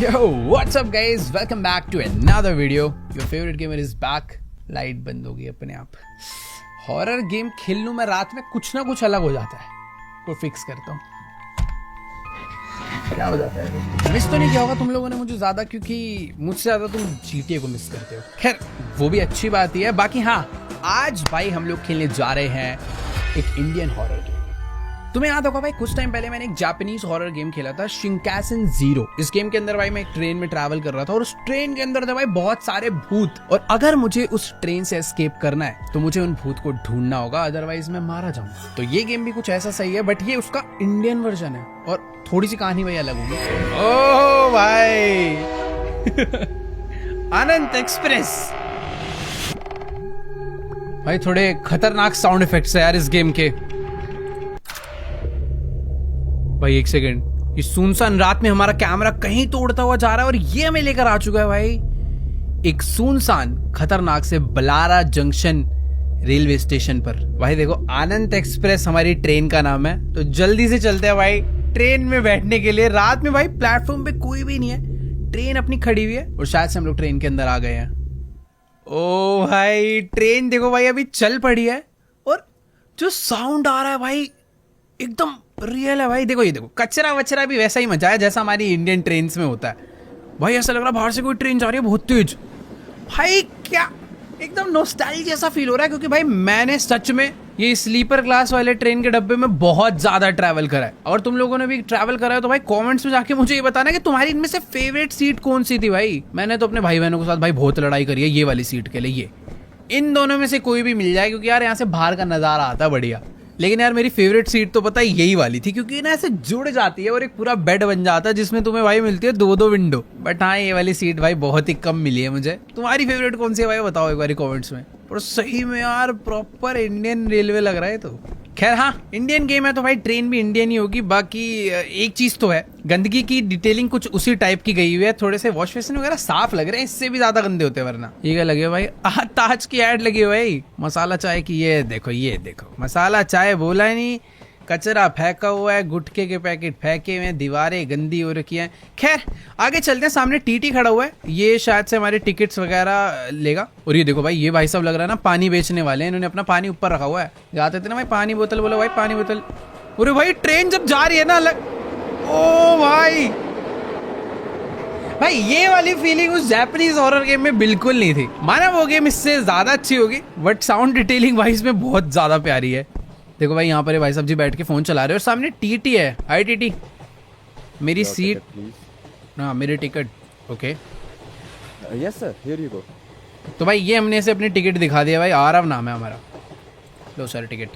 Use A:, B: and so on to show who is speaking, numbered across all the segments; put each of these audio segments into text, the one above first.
A: Yo, what's up guys? Welcome back to another video. Your favorite gamer is back. Light बंद हो गई अपने आप. हॉरर गेम खेल लूं मैं रात में कुछ ना कुछ अलग हो जाता है. तो फिक्स करता हूँ. क्या हो जाता है? मिस तो नहीं किया होगा तुम लोगों ने मुझे ज्यादा, क्योंकि मुझसे ज्यादा तुम GTA को मिस करते हो. खैर वो भी अच्छी बात ही है. बाकी हाँ, आज भाई हम लोग खेलने जा रहे हैं एक इंडियन हॉरर गेम. तुम्हें याद होगा भाई कुछ टाइम पहले मैंने एक जापानीज हॉरर गेम खेला था, शिंकासेन ज़ीरो. इस गेम के अंदर भाई मैं एक ट्रेन में ट्रैवल कर रहा था और उस ट्रेन के अंदर थे भाई बहुत सारे भूत, और अगर मुझे उस ट्रेन से एस्केप करना है तो मुझे उन भूत को ढूंढना होगा, अदरवाइज मैं मारा जाऊंगा. तो ये गेम भी कुछ ऐसा सही है, बट ये उसका इंडियन वर्जन है और थोड़ी सी कहानी भाई अलग होगी. ओह भाई अनंत एक्सप्रेस भाई, थोड़े खतरनाक साउंड इफेक्ट्स है यार इस गेम के. भाई एक सेकंड, इस सुनसान रात में हमारा कैमरा कहीं तो उड़ता हुआ जा रहा है और ये हमें लेकर आ चुका है भाई एक सुनसान खतरनाक से बलारा जंक्शन रेलवे स्टेशन पर. भाई देखो, आनंद एक्सप्रेस हमारी ट्रेन का नाम है, तो जल्दी से चलते हैं भाई ट्रेन में बैठने के लिए. रात में भाई प्लेटफॉर्म पे कोई भी नहीं है, ट्रेन अपनी खड़ी हुई है और शायद से हम लोग ट्रेन के अंदर आ गए हैं. ओ भाई ट्रेन देखो भाई अभी चल पड़ी है और जो साउंड आ रहा है भाई एकदम रियल है भाई. देखो ये देखो, कचरा वचरा भी वैसा ही मचा है जैसा हमारी इंडियन ट्रेन में होता है. भाई ऐसा लग रहा है बाहर से कोई ट्रेन जा रही है बहुत तेज. भाई क्या एकदम नॉस्टैल्जिया जैसा फील हो रहा है, क्योंकि भाई मैंने सच में ये स्लीपर क्लास वाले ट्रेन के डब्बे में बहुत ज्यादा ट्रैवल करा है. और तुम लोगों ने भी ट्रैवल करा है तो भाई कमेंट्स में जाके मुझे ये बताना कि तुम्हारी इनमें से फेवरेट सीट कौन सी थी. भाई मैंने तो अपने भाई बहनों के साथ भाई बहुत लड़ाई करी है ये वाली सीट के लिए. ये इन दोनों में से कोई भी मिल जाए, क्योंकि यार यहाँ से बाहर का नजारा आता है बढ़िया. लेकिन यार मेरी फेवरेट सीट तो पता है यही वाली थी, क्योंकि ना ऐसे जुड़ जाती है और एक पूरा बेड बन जाता है जिसमें तुम्हें भाई मिलती है दो विंडो. बट हाँ, ये वाली सीट भाई बहुत ही कम मिली है मुझे. तुम्हारी फेवरेट कौन सी है भाई बताओ एक बार कमेंट्स में. और सही में यार प्रॉपर इंडियन रेलवे लग रहा है. तो खैर हाँ, इंडियन गेम है तो भाई ट्रेन भी इंडियन ही होगी. बाकी एक चीज तो है, गंदगी की डिटेलिंग कुछ उसी टाइप की गई हुई है. थोड़े से वॉश बेसिन वगैरह साफ लग रहे हैं, इससे भी ज्यादा गंदे होते हैं वरना. ये क्या लगे भाई, ताज की ऐड लगी है भाई मसाला चाय की. ये देखो मसाला चाय बोला ही नहीं, कचरा फेंका हुआ है, गुटखे के पैकेट फेंके हुए हैं, दीवारें गंदी हो रखी हैं. खैर आगे चलते हैं. सामने टीटी खड़ा हुआ है, ये शायद से हमारे टिकट्स वगैरह लेगा. और ये देखो भाई, ये भाई सब लग रहा है ना पानी बेचने वाले हैं. इन्होंने अपना पानी ऊपर रखा हुआ है. जाते थे ना भाई पानी बोतल, बोलो भाई पानी बोतल. अरे भाई ट्रेन जब जा रही है ना अलग, ओ भाई भाई ये वाली फीलिंग उस जापानीज हॉरर गेम में बिल्कुल नहीं थी. माना वो गेम इससे ज्यादा अच्छी होगी, बट साउंड डिटेलिंग भाई इसमें बहुत ज्यादा प्यारी है. देखो भाई यहाँ पर भाई साहब जी बैठ के फोन चला रहे हैं और सामने टीटी है. हाय टीटी, मेरी सीट. हाँ मेरी ticket. Okay
B: yes sir, here you go.
A: तो भाई ये हमने इसे अपनी टिकट दिखा दिया भाई. आरव नाम है हमारा. लो सर टिकट.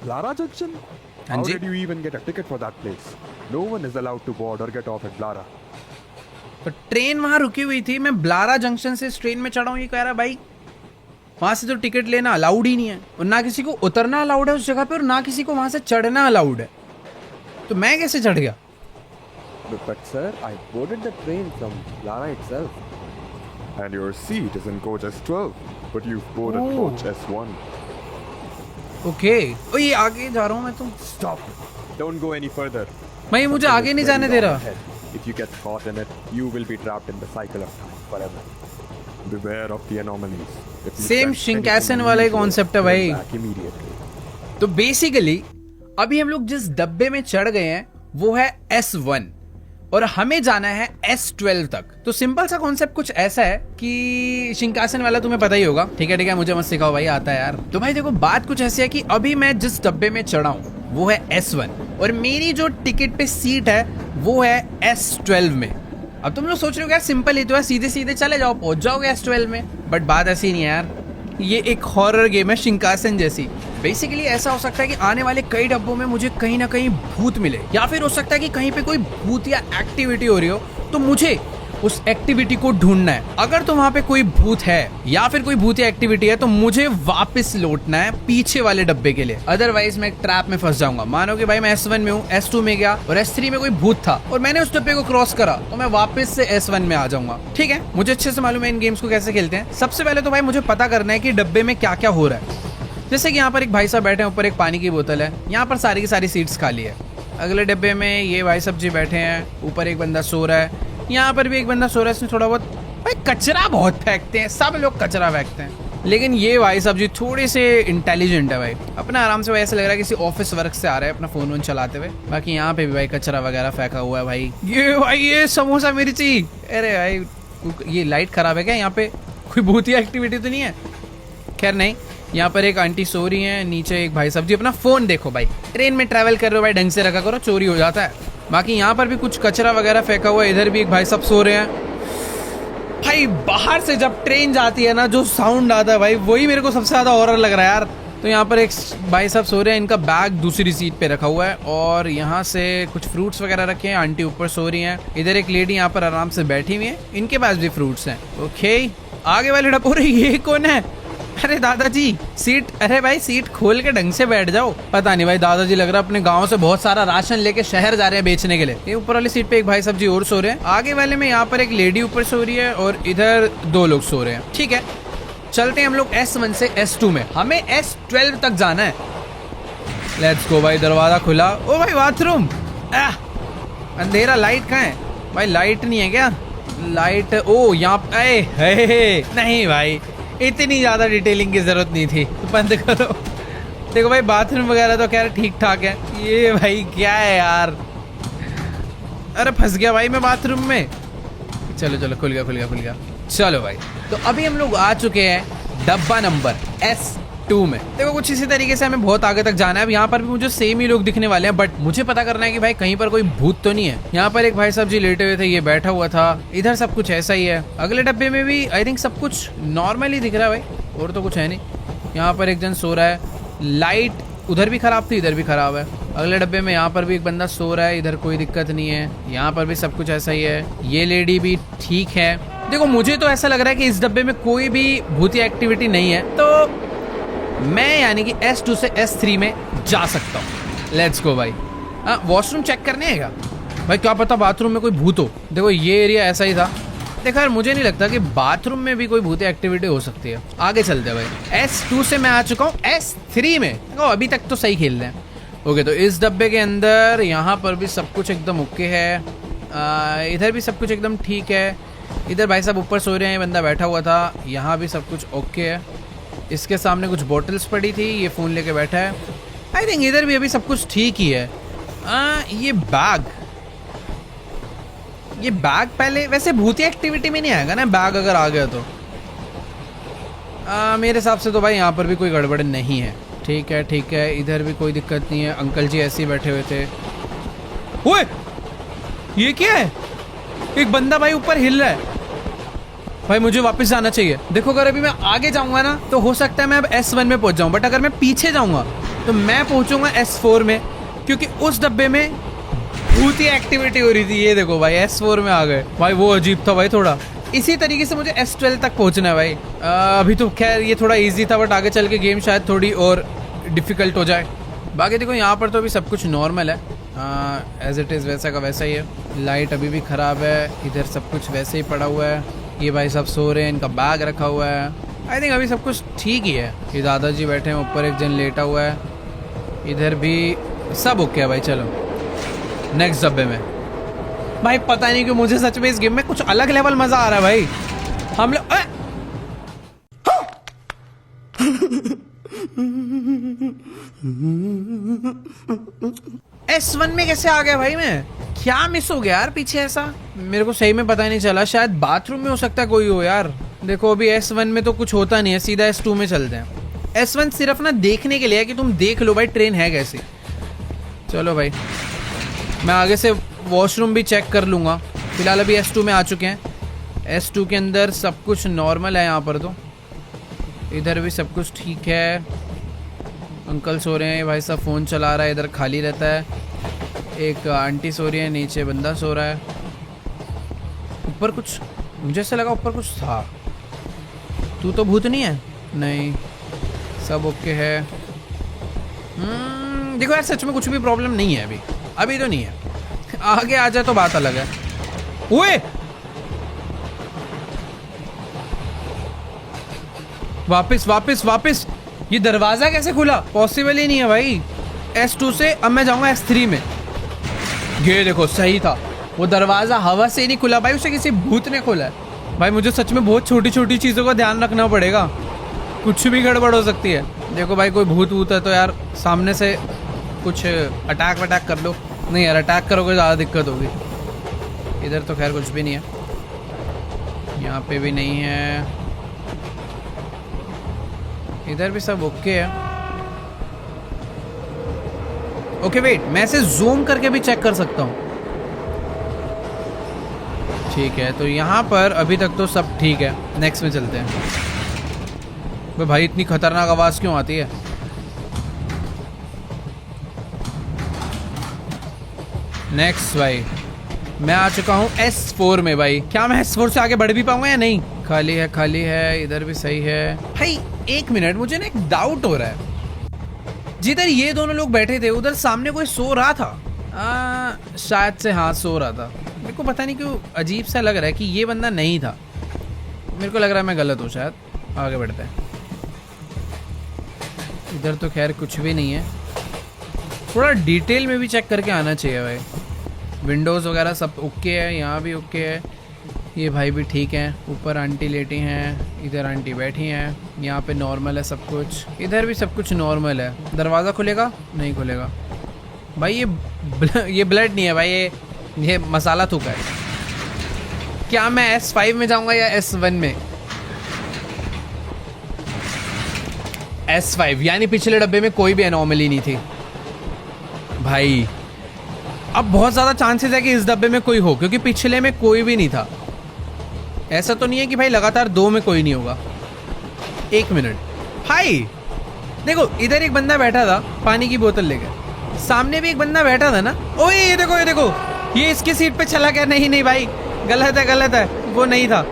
B: Blara Junction?
A: हाँ जी.
B: How did you even get a ticket for that place? No one is allowed to board or get off at Blara.
A: तो ट्रेन वहाँ रुकी हुई थी, मैं ब्लारा जंक्शन से इस ट्रेन में चढ़ा हूँ. ये कह रहा भाई वहां से तो टिकट लेना अलाउड ही नहीं है, और ना किसी को उतरना अलाउड है उस जगह पे, और ना किसी को वहां से चढ़ना अलाउड है. तो मैं कैसे चढ़ गया?
B: But sir, I boarded the train from Blara itself. And your seat is in coach S12, but you've boarded coach S1.
A: Okay. ओ ये आगे जा रहा हूँ मैं तो.
B: Stop! Don't go any further.
A: भाई मुझे आगे नहीं जाने दे रहा.
B: If you get caught in it, you will be trapped in the cycle of time forever. Beware of the anomalies.
A: Same Shinkansen वाला ही कॉन्सेप्ट है भाई. तो बेसिकली अभी हम लोग जिस डब्बे में चढ़ गए हैं वो है S1 और हमें जाना है S12 तक. तो सिंपल सा कॉन्सेप्ट कुछ ऐसा है कि शिंकासेन वाला तुम्हें पता ही होगा. ठीक है मुझे मत सिखाओ भाई, आता है यार. तो भाई देखो बात कुछ ऐसी है कि अभी मैं जिस डब्बे में चढ़ा हूँ वो है S1 और मेरी जो टिकट पे सीट है वो है S12 में. अब तुम लोग सोच रहे हो यार सिंपल ही तो है, सीधे सीधे चले जाओ पहुंच जाओगे S12 में. बट बात ऐसी नहीं है यार, ये एक हॉरर गेम है शिंकासेन जैसी. बेसिकली ऐसा हो सकता है कि आने वाले कई डब्बों में मुझे कहीं ना कहीं भूत मिले, या फिर हो सकता है कि कहीं पे कोई भूत या एक्टिविटी हो रही हो, तो मुझे उस एक्टिविटी को ढूंढना है. अगर तो वहां पे कोई भूत है या फिर कोई भूत या एक्टिविटी है तो मुझे वापस लौटना है पीछे वाले डब्बे के लिए, अदरवाइज मैं एक ट्रैप में फंस जाऊंगा. मानो कि भाई मैं S1 में हूँ, S2 में गया और S3 में कोई भूत था और मैंने उस डब्बे को क्रॉस करा तो मैं वापस से S1 में आ जाऊंगा. ठीक है, मुझे अच्छे से मालूम है इन गेम्स को कैसे खेलते हैं. सबसे पहले तो भाई मुझे पता करना है कि डब्बे में क्या क्या हो रहा है. जैसे कि यहाँ पर एक भाई साहब बैठे हैं, ऊपर एक पानी की बोतल है, यहाँ पर सारी की सारी सीट्स खाली है. अगले डब्बे में ये भाई साहब जी बैठे हैं, ऊपर एक बंदा सो रहा है, यहाँ पर भी एक बंदा सो रहा है, इसने थोड़ा बहुत भाई कचरा बहुत फेंकते हैं, सब लोग कचरा फेंकते हैं, लेकिन ये भाई साहब जी थोड़े से इंटेलिजेंट है भाई, अपना आराम से भाई ऐसा लग रहा है किसी ऑफिस वर्क से आ रहे हैं अपना फोन वोन चलाते हुए। बाकी यहाँ पे भी भाई कचरा वगैरह फेंका हुआ है भाई। ये भाई ये समोसा मिर्ची, अरे भाई ये लाइट खराब है क्या? यहाँ पे कोई भूतिया एक्टिविटी तो नहीं है? खैर नहीं, यहाँ पर एक आंटी सो रही है, नीचे एक भाई साहब जी अपना फोन देखो भाई, ट्रेन में ट्रैवल कर रहे हो भाई ढंग से रखा करो, चोरी हो जाता है। बाकी यहाँ पर भी कुछ कचरा वगैरह फेंका हुआ है, इधर भी एक भाई साहब सो रहे हैं। भाई बाहर से जब ट्रेन जाती है ना जो साउंड आता है भाई, वही मेरे को सबसे ज्यादा हॉरर लग रहा है यार। तो यहाँ पर एक भाई साहब सो रहे हैं, इनका बैग दूसरी सीट पे रखा हुआ है और यहाँ से कुछ फ्रूट्स वगैरह रखे हैं, आंटी ऊपर सो रही हैं, इधर एक लेडी यहाँ पर आराम से बैठी हुई है, इनके पास भी फ्रूट्स हैं। ओके, आगे वाले डब्बे, अरे ये कौन है? अरे दादाजी सीट, अरे भाई सीट खोल के ढंग से बैठ जाओ। पता नहीं भाई दादाजी लग रहा है अपने गांव से बहुत सारा राशन लेके शहर जा रहे हैं बेचने के लिए। ये ऊपर वाली सीट पे एक भाई साहब जी और सो रहे हैं, आगे वाले में यहाँ पर एक लेडी ऊपर सो रही है और इधर 2 लोग सो रहे हैं। ठीक है, चलते हैं हम लोग S1 से S2 में, हमें S12 तक जाना है। लेट्स गो भाई, दरवाजा खुला। ओ भाई बाथरूम, अंधेरा, लाइट कहाँ है भाई? लाइट नहीं है क्या? लाइट, ओ यहाँ, नहीं भाई इतनी ज्यादा डिटेलिंग की जरूरत नहीं थी, तो बंद करो। देखो भाई बाथरूम वगैरह तो खैर ठीक ठाक है। ये भाई क्या है यार? अरे फंस गया भाई मैं बाथरूम में। चलो चलो, खुल गया। चलो भाई, तो अभी हम लोग आ चुके हैं डब्बा नंबर S2 में। देखो कुछ इसी तरीके से हमें बहुत आगे तक जाना है। अब यहाँ पर भी मुझे सेम ही लोग दिखने वाले हैं, बट मुझे पता करना है कि भाई कहीं पर कोई भूत तो नहीं है। यहाँ पर एक भाई साहब जी लेटे हुए थे, ये बैठा हुआ था, इधर सब कुछ ऐसा ही है। अगले डब्बे में भी आई थिंक सब कुछ नॉर्मल ही दिख रहा है भाई, और तो कुछ है नहीं। यहाँ पर एक जन सो रहा है, लाइट उधर भी खराब थी, इधर भी खराब है। अगले डब्बे में यहाँ पर भी एक बंदा सो रहा है, इधर कोई दिक्कत नहीं है। यहाँ पर भी सब कुछ ऐसा ही है, ये लेडी भी ठीक है। देखो मुझे तो ऐसा लग रहा है कि इस डब्बे में कोई भी भूतिया एक्टिविटी नहीं है, तो मैं यानी कि S2 से S3 में जा सकता हूँ। लेट्स गो भाई। वॉशरूम चेक करने है क्या भाई? क्या पता बाथरूम में कोई भूत हो। देखो ये एरिया ऐसा ही था। देखो यार मुझे नहीं लगता कि बाथरूम में भी कोई भूतिया एक्टिविटी हो सकती है। आगे चलते हैं भाई, S2 से मैं आ चुका हूँ S3 में। देखो अभी तक तो सही खेल रहे हैं। ओके, तो इस डब्बे के अंदर यहाँ पर भी सब कुछ एकदम ओके है, इधर भी सब कुछ एकदम ठीक है। इधर भाई साहब ऊपर सो रहे हैं, बंदा बैठा हुआ था, यहाँ भी सब कुछ ओके है। इसके सामने कुछ बॉटल्स पड़ी थी, ये फ़ोन लेके बैठा है। आई थिंक इधर भी अभी सब कुछ ठीक ही है। ये बैग पहले वैसे भूतिया एक्टिविटी में नहीं आएगा ना, बैग अगर आ गया तो। मेरे हिसाब से तो भाई यहाँ पर भी कोई गड़बड़ नहीं है। ठीक है, इधर भी कोई दिक्कत नहीं है। अंकल जी ऐसे ही बैठे हुए थे। ओए ये क्या है? एक बंदा भाई ऊपर हिल रहा है भाई, मुझे वापस जाना चाहिए। देखो अगर अभी मैं आगे जाऊंगा ना तो हो सकता है मैं अब S1 में पहुंच जाऊं, बट अगर मैं पीछे जाऊंगा तो मैं पहुंचूंगा S4 में, क्योंकि उस डब्बे में भूतिया एक्टिविटी हो रही थी। ये देखो भाई S4 में आ गए भाई, वो अजीब था भाई थोड़ा। इसी तरीके से मुझे S12 तक पहुंचना है भाई। अभी तो खैर ये थोड़ा इजी था, बट आगे चल के गेम शायद थोड़ी और डिफिकल्ट हो जाए। बाकी देखो यहाँ पर तो अभी सब कुछ नॉर्मल है, एज इट इज़ वैसा का वैसा ही है। लाइट अभी भी ख़राब है, इधर सब कुछ वैसे ही पड़ा हुआ है। ये भाई साहब सो रहे हैं, इनका बैग रखा हुआ है। आई थिंक अभी सब कुछ ठीक ही है। ये दादाजी बैठे हैं, ऊपर एक जन लेटा हुआ है, इधर भी सब ओके है भाई। चलो नेक्स्ट डब्बे में। भाई पता नहीं क्यों मुझे सच में इस गेम में कुछ अलग लेवल मजा आ रहा है भाई। हम लोग S1 में कैसे आ गया भाई? मैं क्या मिस हो गया यार पीछे? ऐसा मेरे को सही में पता नहीं चला। शायद बाथरूम में हो सकता है कोई हो यार। देखो अभी S1 में तो कुछ होता नहीं है, सीधा S2 में चलते हैं। S1 सिर्फ ना देखने के लिए है कि तुम देख लो भाई ट्रेन है कैसी। चलो भाई, मैं आगे से वॉशरूम भी चेक कर लूँगा। फिलहाल अभी S2 में आ चुके हैं। S2 के अंदर सब कुछ नॉर्मल है। यहाँ पर तो इधर भी सब कुछ ठीक है। अंकल सो रहे हैं, भाई साहब फ़ोन चला रहा है, इधर खाली रहता है। एक आंटी सो रही है, नीचे बंदा सो रहा है। ऊपर कुछ, मुझे ऐसा लगा ऊपर कुछ था। तू तो भूत नहीं है? नहीं, सब ओके है। देखो यार सच में कुछ भी प्रॉब्लम नहीं है अभी तो नहीं है। आगे आ जाए तो बात अलग है। ओए वापस ये दरवाजा कैसे खुला? पॉसिबल ही नहीं है भाई। S2 से अब मैं जाऊंगा S3 में। ये देखो सही था, वो दरवाजा हवा से नहीं खुला भाई, उसे किसी भूत ने खोला है। भाई मुझे सच में बहुत छोटी छोटी चीज़ों का ध्यान रखना पड़ेगा, कुछ भी गड़बड़ हो सकती है। देखो भाई कोई भूत वूत है तो यार सामने से कुछ अटैक वटैक कर लो। नहीं यार अटैक करोगे ज़्यादा दिक्कत होगी। इधर तो खैर कुछ भी नहीं है, यहाँ पे भी नहीं है, इधर भी सब ओके है। ओके वेट, मैं इसे जूम करके भी चेक कर सकता हूँ। ठीक है, तो यहाँ पर अभी तक तो सब ठीक है। नेक्स्ट में चलते हैं। भाई इतनी खतरनाक आवाज़ क्यों आती है? नेक्स्ट भाई मैं आ चुका हूँ S4 में। भाई क्या मैं S4 से आगे बढ़ भी पाऊंगा या नहीं? खाली है, खाली है, इधर भी सही है। भाई एक मिनट, मुझे ना एक डाउट हो रहा है। जिधर ये दोनों लोग बैठे थे उधर सामने कोई सो रहा था। शायद से हाँ सो रहा था। मेरे को पता नहीं क्यों अजीब सा लग रहा है कि ये बंदा नहीं था। मेरे को लग रहा है मैं गलत हूँ शायद। आगे बढ़ते हैं। इधर तो खैर कुछ भी नहीं है। थोड़ा डिटेल में भी चेक करके आना चाहिए भाई। विंडोज़ वगैरह सब ओके है, यहाँ भी ओके है, ये भाई भी ठीक है। ऊपर आंटी लेटी हैं, इधर आंटी बैठी हैं, यहाँ पे नॉर्मल है सब कुछ, इधर भी सब कुछ नॉर्मल है। दरवाज़ा खुलेगा? नहीं खुलेगा भाई। ये ब्लड नहीं है भाई, ये मसाला थूका है। क्या मैं S5 में जाऊँगा या S1 में? S5 यानी पिछले डब्बे में कोई भी एनॉमली नहीं थी भाई। अब बहुत ज़्यादा चांसेस है कि इस डब्बे में कोई हो, क्योंकि पिछले में कोई भी नहीं था। ऐसा तो नहीं है कि भाई लगातार 2 में कोई नहीं होगा। एक मिनट भाई, देखो इधर एक बंदा बैठा था पानी की बोतल लेकर, सामने भी एक बंदा बैठा था ना। ओए ये देखो, ये देखो, ये इसकी सीट पे चला गया। नहीं नहीं भाई गलत है, गलत है, वो नहीं था।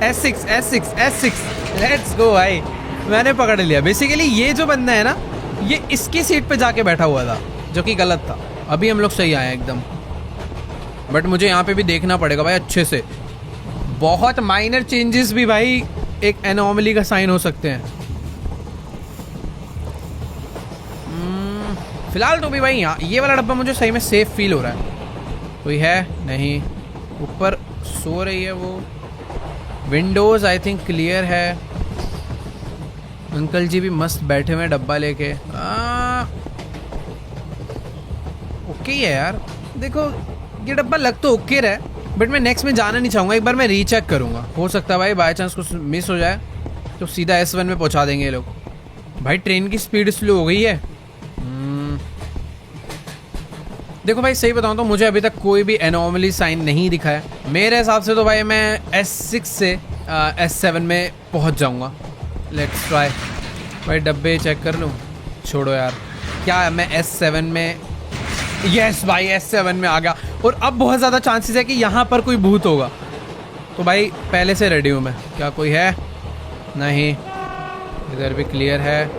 A: S6 लेट्स गो भाई, मैंने पकड़ लिया। बेसिकली ये जो बंदा है ना, ये इसकी सीट पे जाके बैठा हुआ था, जो कि गलत था। अभी हम लोग सही आए एकदम, बट मुझे यहाँ पे भी देखना पड़ेगा भाई अच्छे से। बहुत माइनर चेंजेस भी भाई एक एनॉमली का साइन हो सकते हैं। फिलहाल तो भी भाई यहाँ ये वाला डब्बा मुझे सही में सेफ फील हो रहा है। कोई है नहीं, ऊपर सो रही है वो। विंडोज़ आई थिंक क्लियर है। अंकल जी भी मस्त बैठे हुए डब्बा लेके। ओके है यार। देखो ये डब्बा लग तो ओके रहा है, बट मैं नेक्स्ट में जाना नहीं चाहूँगा। एक बार मैं रीचेक करूँगा, हो सकता है भाई बाय चांस कुछ मिस हो जाए तो सीधा S1 में पहुँचा देंगे ये लोग। भाई ट्रेन की स्पीड स्लो हो गई है। देखो भाई सही बताऊँ तो मुझे अभी तक कोई भी एनॉमली साइन नहीं दिखा है। मेरे हिसाब से तो भाई मैं S6 से S7 में पहुँच जाऊँगा। Let's try. भाई डब्बे चेक कर लूँ? छोड़ो यार, क्या मैं S7 में? यस भाई S7 में आ गया। और अब बहुत ज़्यादा चांसेस है कि यहाँ पर कोई भूत होगा, तो भाई पहले से रेडी हूँ मैं। क्या कोई है? नहीं, इधर भी क्लियर है,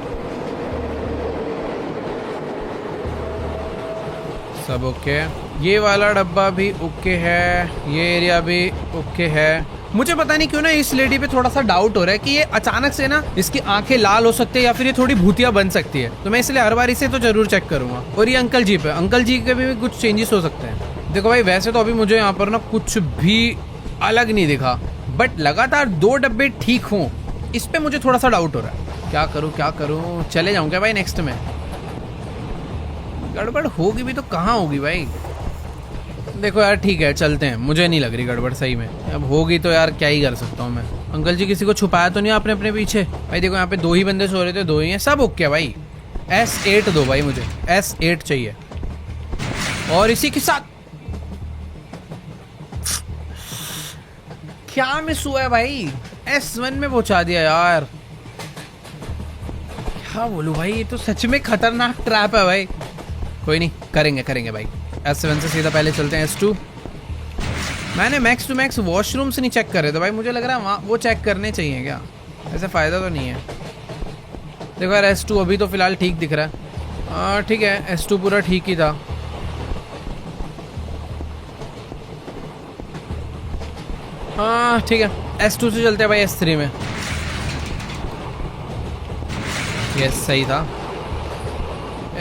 A: सब ओके। ये वाला डब्बा भी ओके है, ये एरिया भी ओके है। मुझे पता नहीं क्यों ना इस लेडी पे थोड़ा सा डाउट हो रहा है कि ये अचानक से ना इसकी आंखें लाल हो सकती है या फिर ये थोड़ी भूतिया बन सकती है, तो मैं इसलिए हर बार इसे तो जरूर चेक करूंगा। और ये अंकल जी पे, अंकल जी के भी कुछ चेंजेस हो सकते हैं। देखो भाई वैसे तो अभी मुझे यहाँ पर ना कुछ भी अलग नहीं दिखा, बट लगातार 2 डब्बे ठीक हों इस पे मुझे थोड़ा सा डाउट हो रहा है। क्या करूँ? चले जाऊँ क्या भाई नेक्स्ट में? गड़बड़ होगी भी तो कहाँ होगी भाई? देखो यार ठीक है चलते हैं, मुझे नहीं लग रही गड़बड़ सही में। अब होगी तो यार क्या ही कर सकता हूँ मैं। अंकल जी किसी को छुपाया तो नहीं आपने अपने पीछे? भाई देखो यहाँ पे 2 ही बंदे सो रहे थे, 2 ही हैं, सब ओके भाई। S8 दो भाई, मुझे S8 चाहिए। और इसी के साथ क्या मिस हुआ है भाई? S1 में पहुंचा दिया यार। क्या बोलूं भाई, ये तो सच में खतरनाक ट्रैप है भाई। कोई नहीं, करेंगे भाई। S7 से सीधा पहले चलते हैं S2। मैंने मैक्स टू मैक्स वॉशरूम से नहीं चेक कर रहे थे भाई, मुझे लग रहा है वहाँ वो चेक करने चाहिए क्या? ऐसे फ़ायदा तो नहीं है। देखो यार S2 अभी तो फ़िलहाल ठीक दिख रहा है। हाँ ठीक है, S2 पूरा ठीक ही था। हाँ ठीक है, S2 से चलते हैं भाई S3 में। यस सही था।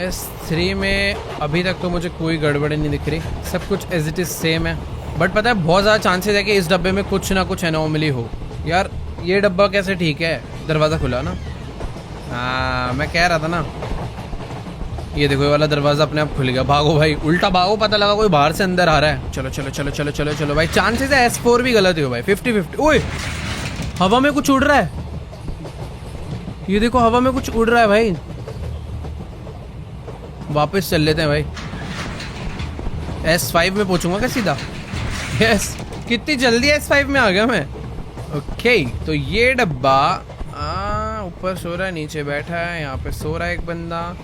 A: S3 में अभी तक तो मुझे कोई गड़बड़ी नहीं दिख रही, सब कुछ एज इट इज़ सेम है। बट पता है बहुत ज़्यादा चांसेस है कि इस डब्बे में कुछ ना कुछ एनोमली हो। यार ये डब्बा कैसे ठीक है, दरवाज़ा खुला ना। हाँ मैं कह रहा था ना। ये देखो ये वाला दरवाज़ा अपने आप खुल गया। भागो भाई, उल्टा भागो, पता लगा कोई बाहर से अंदर आ रहा है। चलो चलो चलो चलो चलो चलो भाई, चांसेस है S4 भी गलत ही हो भाई, 50-50। ओए हवा में कुछ उड़ रहा है, ये देखो हवा में कुछ उड़ रहा है भाई। वापस चल लेते हैं भाई। S5 में पहुंचूंगा क्या सीधा? यस, कितनी जल्दी S5 में आ गया मैं। ओके तो ये डब्बा ऊपर सो रहा है, नीचे बैठा है, यहाँ पे सो रहा है एक बंदा।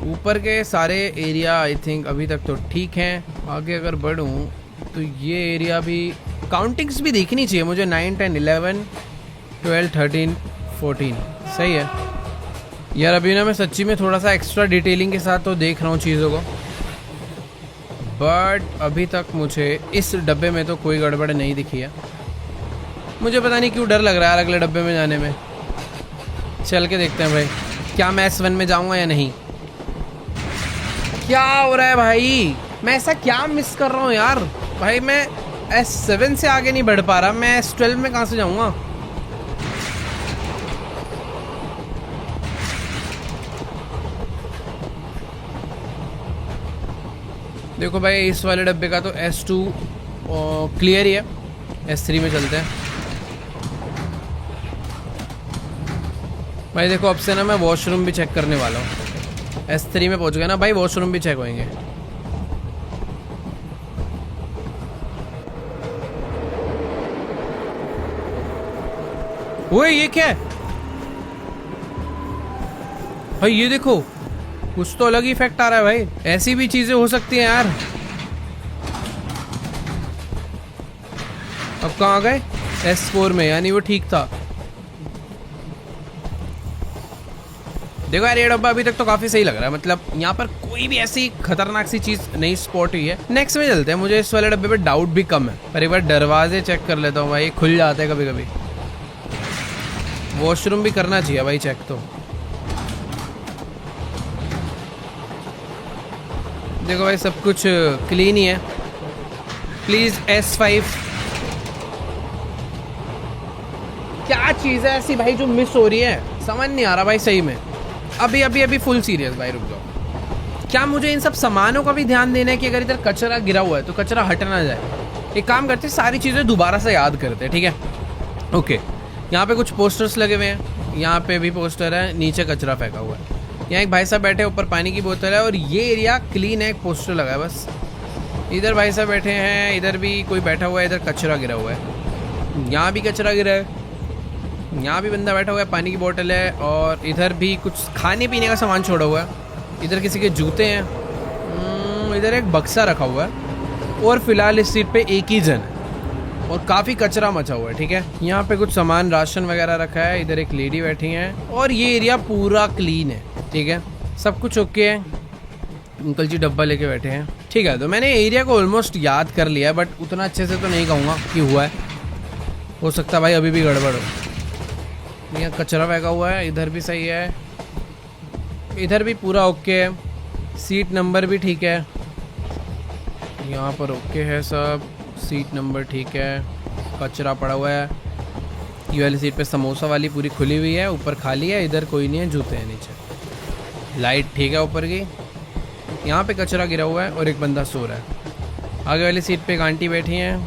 A: ऊपर के सारे एरिया आई थिंक अभी तक तो ठीक हैं। आगे अगर बढ़ूँ तो ये एरिया भी, काउंटिंग्स भी देखनी चाहिए मुझे। 9, 10, 11, 12, 13, 14 सही है यार। अभी ना मैं सच्ची में थोड़ा सा एक्स्ट्रा डिटेलिंग के साथ तो देख रहा हूँ चीज़ों को, बट अभी तक मुझे इस डब्बे में तो कोई गड़बड़ नहीं दिखी है। मुझे पता नहीं क्यों डर लग रहा है यार अगले डब्बे में जाने में। चल के देखते हैं भाई, क्या मैं S1 में जाऊँगा या नहीं। क्या हो रहा है भाई, मैं ऐसा क्या मिस कर रहा हूँ यार। भाई मैं S7 से आगे नहीं बढ़ पा रहा, मैं S12 में कहाँ से जाऊँगा। देखो भाई इस वाले डब्बे का तो S2 क्लियर ही है। S3 में चलते हैं भाई। देखो अब से ना मैं वॉशरूम भी चेक करने वाला हूँ। S3 में पहुँच गया ना भाई, वॉशरूम भी चेक होंगे। ओए ये क्या है भाई, ये देखो कुछ तो अलग ही इफेक्ट आ रहा है भाई। ऐसी भी चीजें हो सकती हैं यार। अब कहाँ गए? S4 में, यानी वो ठीक था। देखो यार ये डब्बा अभी तक तो काफी सही लग रहा है, मतलब यहाँ पर कोई भी ऐसी खतरनाक सी चीज नहीं स्पॉट हुई है। नेक्स्ट में चलते हैं, मुझे इस वाले डब्बे पे डाउट भी कम है, पर एक बार दरवाजे चेक कर लेता हूँ भाई, खुल जाते हैं कभी कभी। वॉशरूम भी करना चाहिए भाई चेक तो। देखो भाई सब कुछ क्लीन ही है। Please S5। क्या चीज़ है ऐसी भाई जो मिस हो रही है, समझ नहीं आ रहा भाई सही में। अभी अभी अभी फुल सीरियस भाई, रुक जाओ। क्या मुझे इन सब सामानों का भी ध्यान देना है कि अगर इधर कचरा गिरा हुआ है तो कचरा हट ना जाए। एक काम करते हैं, सारी चीज़ें दोबारा से याद करते हैं, ठीक है। ओके यहाँ पे कुछ पोस्टर्स लगे हुए हैं, यहाँ पे भी पोस्टर है, नीचे कचरा फेंका हुआ है। यहाँ एक भाई साहब बैठे, ऊपर पानी की बोतल है, और ये एरिया क्लीन है, एक पोस्टर लगा है बस। इधर भाई साहब बैठे हैं, इधर भी कोई बैठा हुआ है, इधर कचरा गिरा हुआ है, यहाँ भी कचरा गिरा है, यहाँ भी बंदा बैठा हुआ है, पानी की बोतल है, और इधर भी कुछ खाने पीने का सामान छोड़ा हुआ है। इधर किसी के जूते हैं, इधर एक बक्सा रखा हुआ है, और फिलहाल इस सीट पे एक ही जन है, और काफ़ी कचरा मचा हुआ है, ठीक है। यहाँ पे कुछ सामान राशन वगैरह रखा है, इधर एक लेडी बैठी है, और ये एरिया पूरा क्लीन है, ठीक है, सब कुछ ओके है। अंकल जी डब्बा लेके बैठे हैं, ठीक है। तो मैंने एरिया को ऑलमोस्ट याद कर लिया है, बट उतना अच्छे से तो नहीं कहूँगा कि हुआ है, हो सकता है भाई अभी भी गड़बड़ हो। यहाँ कचरा फेंका हुआ है, इधर भी सही है, इधर भी पूरा ओके है, सीट नंबर भी ठीक है, यहाँ पर ओके है सब, सीट नंबर ठीक है, कचरा पड़ा हुआ है। ये वाली सीट पे समोसा वाली पूरी खुली हुई है, ऊपर खाली है, इधर कोई नहीं है, जूते हैं नीचे, लाइट ठीक है ऊपर की। यहाँ पे कचरा गिरा हुआ है और एक बंदा सो रहा है। आगे वाली सीट पे एक आंटी बैठी हैं,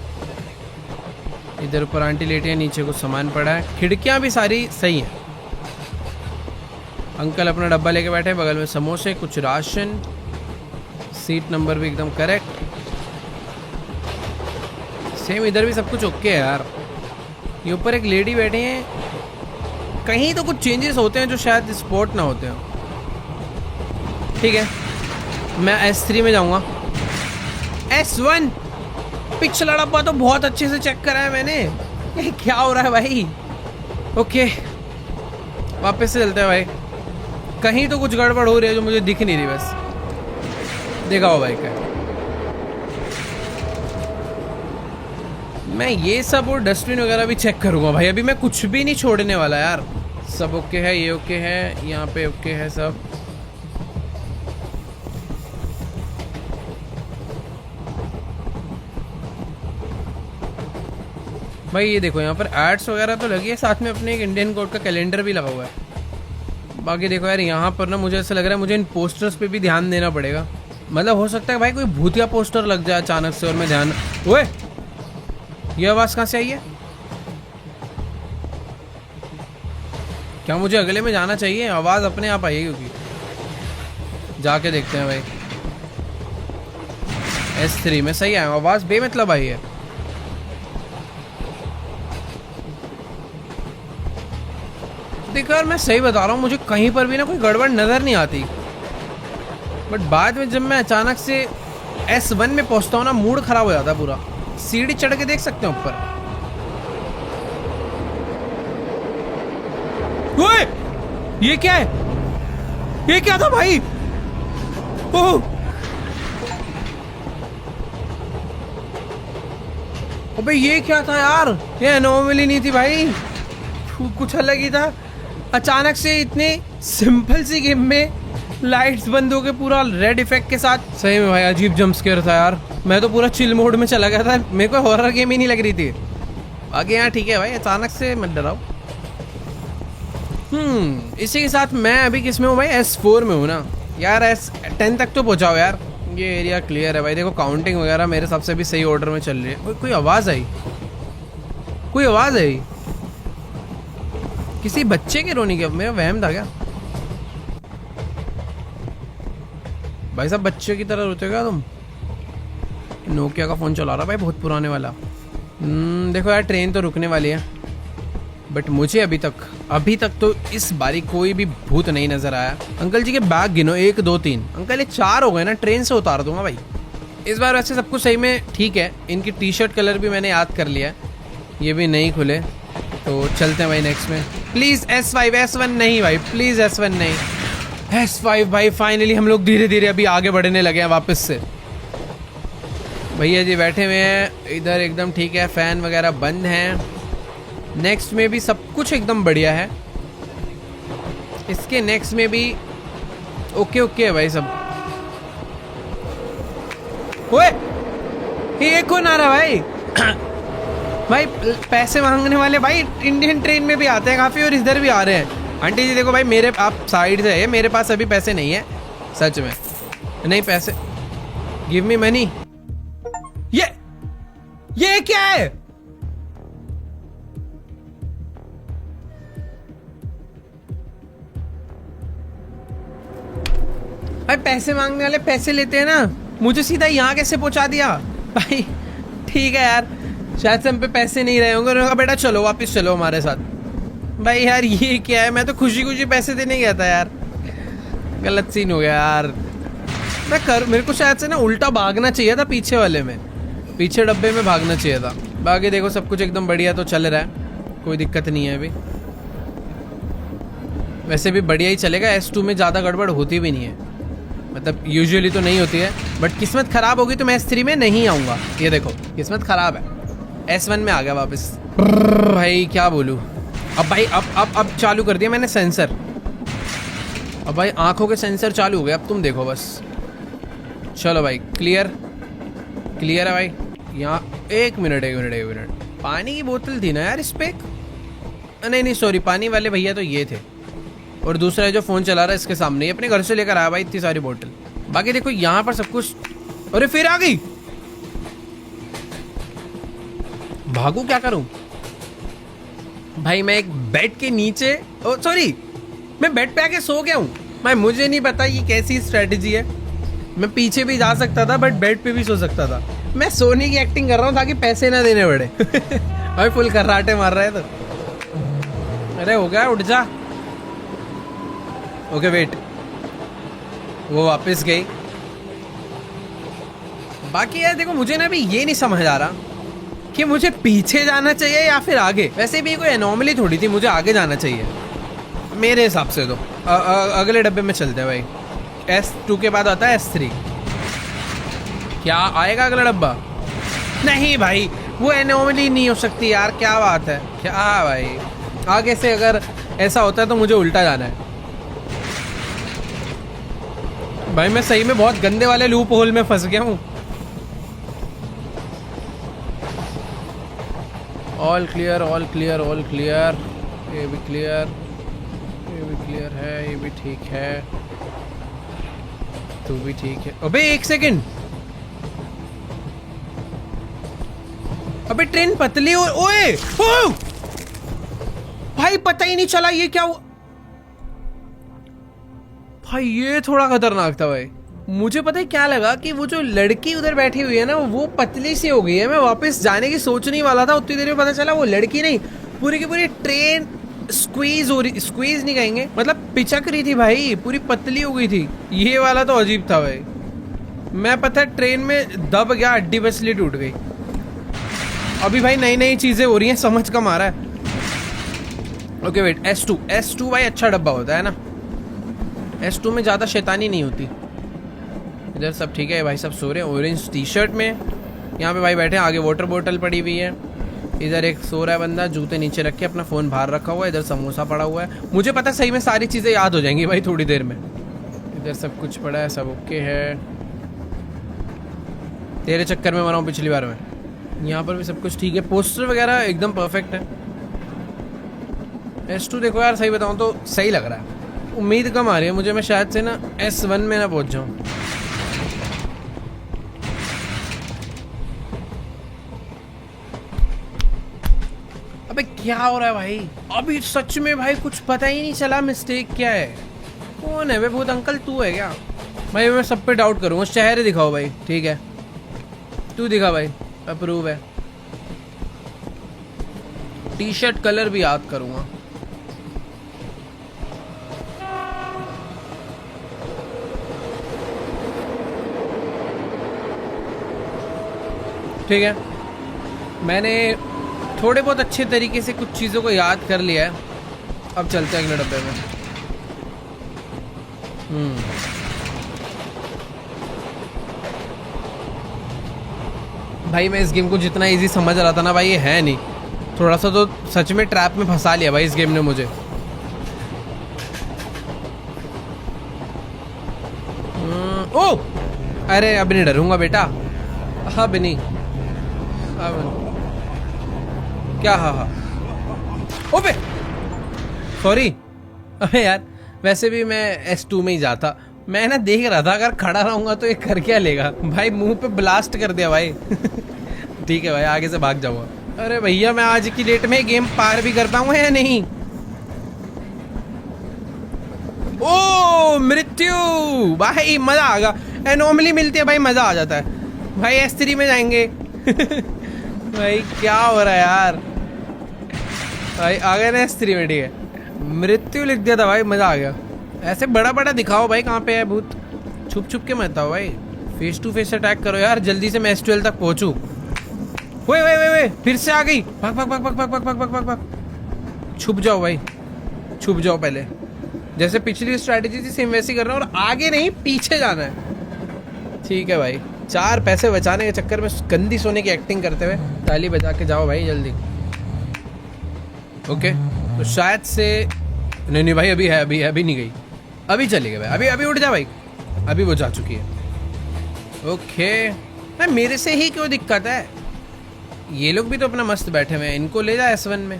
A: इधर ऊपर आंटी लेटी है, नीचे कुछ सामान पड़ा है, खिड़कियाँ भी सारी सही हैं। अंकल अपना डब्बा लेके बैठे हैं, बगल में समोसे, कुछ राशन, सीट नंबर भी एकदम करेक्ट, सेम इधर भी सब कुछ ओके है यार। ये ऊपर एक लेडी बैठी है, कहीं तो कुछ चेंजेस होते हैं जो शायद स्पॉट ना होते हो, ठीक है। मैं S3 में जाऊंगा। S1 पिछला डब्बा तो बहुत अच्छे से चेक करा है मैंने, ये क्या हो रहा है भाई। ओके वापस से चलते हैं भाई, कहीं तो कुछ गड़बड़ हो रही है जो मुझे दिख नहीं रही, बस देखा हो भाई क्या। मैं ये सब और डस्टबिन वगैरह भी चेक करूंगा भाई, अभी मैं कुछ भी नहीं छोड़ने वाला यार। सब ओके है, ये ओके है, यहाँ पे ओके है सब। भाई ये देखो यहाँ पर एड्स वगैरह तो लगी है, साथ में अपने एक इंडियन कोड का कैलेंडर भी लगा हुआ है। बाकी देखो यार यहाँ पर ना मुझे ऐसा लग रहा है मुझे इन पोस्टर्स पे भी ध्यान देना पड़ेगा। मतलब हो सकता है भाई कोई भूतिया पोस्टर लग जाए अचानक से और मैं ध्यान। ओए ये आवाज़ कहाँ से आई है? क्या मुझे अगले में जाना चाहिए? आवाज़ अपने आप आई है क्योंकि। जाके देखते हैं भाई। S3 में सही है, आवाज़ बेमतलब आई है। देखो यार मैं सही बता रहा हूँ, मुझे कहीं पर भी ना कोई गड़बड़ नज़र नहीं आती, बट बाद में जब मैं अचानक से S1 में पहुंचता हूँ ना, मूड खराब हो जाता है पूरा। सीढ़ी चढ़ के देख सकते हैं ऊपर। ओए ये क्या है? ये क्या था भाई? ओह अबे ये क्या था यार? ये एनोमली नहीं थी भाई, कुछ अलग ही था। अचानक से इतने सिंपल सी गेम में लाइट्स बंद हो गए पूरा रेड इफेक्ट के साथ। सही में भाई अजीब जंप स्केयर था यार। मैं तो पूरा चिल मोड में चला गया था, मेरे को हॉरर गेम ही नहीं लग रही थी। आगे यहाँ ठीक है भाई, अचानक से मत डराओ। इसी के साथ मैं अभी किस में हूँ भाई? S4 में हूँ ना यार। S10 तक तो पहुँचाओ यार। ये एरिया क्लियर है भाई। देखो काउंटिंग वगैरह मेरे हिसाब से भी सही ऑर्डर में चल रही है। कोई आवाज़ आई? कोई आवाज़ आई? किसी बच्चे के रोने की? मेरा वहम था क्या भाई साहब? बच्चे की तरह रोते क्या तुम? नोकिया का फ़ोन चला रहा भाई, बहुत पुराने वाला। देखो यार ट्रेन तो रुकने वाली है, बट मुझे अभी तक तो इस बारी कोई भी भूत नहीं नजर आया। अंकल जी के बैग गिनो, 1 2 3। अंकल ये 4 हो गए ना, ट्रेन से उतार दूंगा भाई इस बार। वैसे सब कुछ सही में ठीक है। इनकी टी शर्ट कलर भी मैंने याद कर लिया, ये भी नहीं खुले, तो चलते हैं भाई नेक्स्ट में। प्लीज़ S5 S1 नहीं भाई, प्लीज़ S1 नहीं। S5 भाई फाइनली हम लोग धीरे धीरे अभी आगे बढ़ने लगे हैं वापस से। भैया जी बैठे हुए हैं इधर, एकदम ठीक है, फ़ैन वगैरह बंद हैं। नेक्स्ट में भी सब कुछ एकदम बढ़िया है। इसके नेक्स्ट में भी ओके है भाई सब। ओए ये कौन आ रहा भाई? भाई पैसे मांगने वाले भाई इंडियन ट्रेन में भी आते हैं काफ़ी, और इधर भी आ रहे हैं। आंटी जी देखो भाई, मेरे आप साइड से है, मेरे पास अभी पैसे नहीं है सच में, नहीं पैसे। Give me money. ये क्या है? भाई पैसे मांगने वाले पैसे लेते हैं ना, मुझे सीधा यहाँ कैसे पहुंचा दिया भाई? ठीक है यार, शायद से हम पे पैसे नहीं रहे होंगे। उन्होंने कहा बेटा चलो वापस चलो हमारे साथ। भाई यार ये क्या है? मैं तो खुशी खुशी पैसे देने गया था यार, गलत सीन हो गया यार। मेरे को शायद से ना उल्टा भागना चाहिए था, पीछे वाले में, पीछे डब्बे में भागना चाहिए था। बाकी देखो सब कुछ एकदम बढ़िया तो चल रहा है, कोई दिक्कत नहीं है अभी। वैसे भी बढ़िया ही चलेगा, S2 में ज़्यादा गड़बड़ होती भी नहीं है, मतलब यूजुअली तो नहीं होती है। बट किस्मत ख़राब होगी तो मैं S3 में नहीं आऊँगा। ये देखो किस्मत ख़राब है, S1 में आ गया वापस। भाई क्या बोलूँ अब भाई, अब चालू कर दिया मैंने सेंसर। अब भाई आंखों के सेंसर चालू हो गए, अब तुम देखो बस। चलो भाई क्लियर है भाई। यहाँ एक मिनट पानी की बोतल थी ना यार इस पे? नहीं सॉरी, पानी वाले भैया तो ये थे, और दूसरा जो फ़ोन चला रहा है इसके सामने, ही अपने घर से लेकर आया भाई इतनी सारी बोतल। बाकी देखो यहाँ पर सब कुछ। अरे फिर आ गई, भागू क्या करूं भाई? मैं एक बेड के नीचे, सॉरी मैं बेड पे आके सो गया हूँ भाई। मुझे नहीं पता ये कैसी स्ट्रेटेजी है। मैं पीछे भी जा सकता था, बट बेड पे भी सो सकता था। मैं सोने की एक्टिंग कर रहा हूँ ताकि पैसे ना देने पड़े। भाई फुल कर्राटे मार रहा है तो। अरे हो गया, उठ जा। ओके वेट, वो वापस गई। बाकी यार देखो मुझे ना अभी ये नहीं समझ आ रहा कि मुझे पीछे जाना चाहिए या फिर आगे। वैसे भी कोई एनोमली थोड़ी थी, मुझे आगे जाना चाहिए मेरे हिसाब से तो। अगले डब्बे में चलते हैं भाई। S2 के बाद आता है S3। क्या आएगा अगला डब्बा? नहीं भाई वो एनोमली नहीं हो सकती यार, क्या बात है क्या भाई? आगे से अगर ऐसा होता है तो मुझे उल्टा जाना है भाई। मैं सही में बहुत गंदे वाले लूप होल में फंस गया हूँ। All clear all clear all clear. ये भी क्लियर, ये भी क्लियर है, ये भी ठीक है, तू भी ठीक है। अबे एक सेकंड, अबे ट्रेन पतली और ओए ओ! भाई पता ही नहीं चला ये क्या हुआ। भाई ये थोड़ा खतरनाक था भाई। मुझे पता है क्या लगा कि वो जो लड़की उधर बैठी हुई है ना वो पतली सी हो गई है। मैं वापस जाने की सोचने वाला था, उतनी देर में पता चला वो लड़की नहीं, पूरी की पूरी ट्रेन स्क्वीज हो रही, स्क्वीज नहीं कहेंगे, मतलब पिचक रही थी भाई, पूरी पतली हो गई थी। ये वाला तो अजीब था भाई। मैं पता है ट्रेन में दब गया, हड्डी बसली टूट गई। अभी भाई नई नई चीजें हो रही हैं, समझ कम आ रहा है। ओके वेट, S2 भाई अच्छा डब्बा होता है ना, S2 में ज्यादा शैतानी नहीं होती। इधर सब ठीक है भाई, सब सो रहे हैं ऑरेंज टी शर्ट में। यहाँ पे भाई बैठे हैं, आगे वाटर बोतल पड़ी हुई है। इधर एक सो रहा है बंदा, जूते नीचे रख के, अपना फोन बाहर रखा हुआ है। इधर समोसा पड़ा हुआ है। मुझे पता सही में सारी चीजें याद हो जाएंगी भाई थोड़ी देर में। इधर सब कुछ पड़ा है, सब ओके है। तेरे चक्कर में मरा हूँ पिछली बार में। यहाँ पर भी सब कुछ ठीक है, पोस्टर वगैरह एकदम परफेक्ट है। S2 देखो यार, सही बताऊँ तो सही लग रहा है। उम्मीद कम आ रही है मुझे, मैं शायद से ना S1 में ना पहुँच जाऊँ। अबे क्या हो रहा है भाई, अभी सच में भाई कुछ पता ही नहीं चला मिस्टेक क्या है। कौन है वे भूत अंकल, तू है क्या? भाई मैं सब पे डाउट करूँगा, चेहरे दिखाओ भाई, ठीक है तू दिखा भाई, अप्रूव है। टी शर्ट कलर भी याद करूँगा। ठीक है, मैंने थोड़े बहुत अच्छे तरीके से कुछ चीज़ों को याद कर लिया है। अब चलते हैं अगले डब्बे में। भाई मैं इस गेम को जितना इजी समझ रहा था ना भाई, ये है नहीं। थोड़ा सा तो सच में ट्रैप में फंसा लिया भाई इस गेम ने मुझे। ओ अरे अब नहीं डरूंगा बेटा, अब नहीं, अब क्या? हाँ ओबे सॉरी। अबे यार वैसे भी मैं S2 में ही जाता। मैं ना देख रहा था अगर खड़ा रहूंगा तो ये कर क्या लेगा। भाई मुंह पे ब्लास्ट कर दिया भाई। ठीक है भाई, आगे से भाग जाऊंगा। अरे भैया मैं आज की डेट में गेम पार भी कर पाऊंगा या नहीं? ओ मृत्यु भाई, मजा आ गया। एनोमली मिलती है भाई, मजा आ जाता है भाई। S3 में जाएंगे। भाई क्या हो रहा है यार भाई, आ गए ना S3 में, ठीक है। मृत्यु लिख दिया था भाई, मजा आ गया। ऐसे बड़ा बड़ा दिखाओ भाई, कहाँ पे है भूत, छुप छुप के मत आओ भाई, फेस टू फेस अटैक करो यार, जल्दी से मैं S12 तक पहुंचू। वे फिर से आ गई, भाग भाग भाग भाग भाग भाग भाग भाग भाग। छुप जाओ भाई, छुप जाओ पहले। जैसे पिछली स्ट्रैटेजी थी सेम वैसी करना, और आगे नहीं पीछे जाना है। ठीक है भाई, 4 पैसे बचाने के चक्कर में गंदी सोने की एक्टिंग करते हुए ताली बजा के जाओ भाई जल्दी। ओके तो शायद से नहीं भाई, अभी है, अभी नहीं गई, अभी चली गई भाई। अभी उठ जा भाई, अभी वो जा चुकी है। ओके भाई, मेरे से ही क्यों दिक्कत है? ये लोग भी तो अपना मस्त बैठे हुए हैं, इनको ले जा S1 में।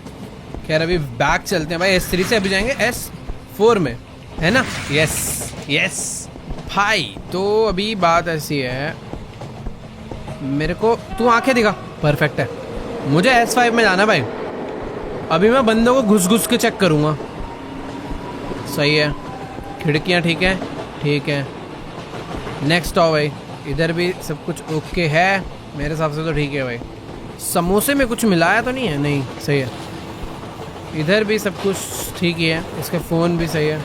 A: खैर अभी बैक चलते हैं भाई, S3 से अभी जाएंगे S4 में, है ना? यस भाई। तो अभी बात ऐसी है, मेरे को तू आंखें दिखा, परफेक्ट है। मुझे S5 में जाना भाई। अभी मैं बंदों को घुस घुस के चेक करूंगा। सही है, खिड़कियां ठीक है, ठीक है। नेक्स्ट आओ भाई, इधर भी सब कुछ ओके है मेरे हिसाब से तो, ठीक है भाई। समोसे में कुछ मिलाया तो नहीं है? नहीं, सही है। इधर भी सब कुछ ठीक ही है, इसका फ़ोन भी सही है,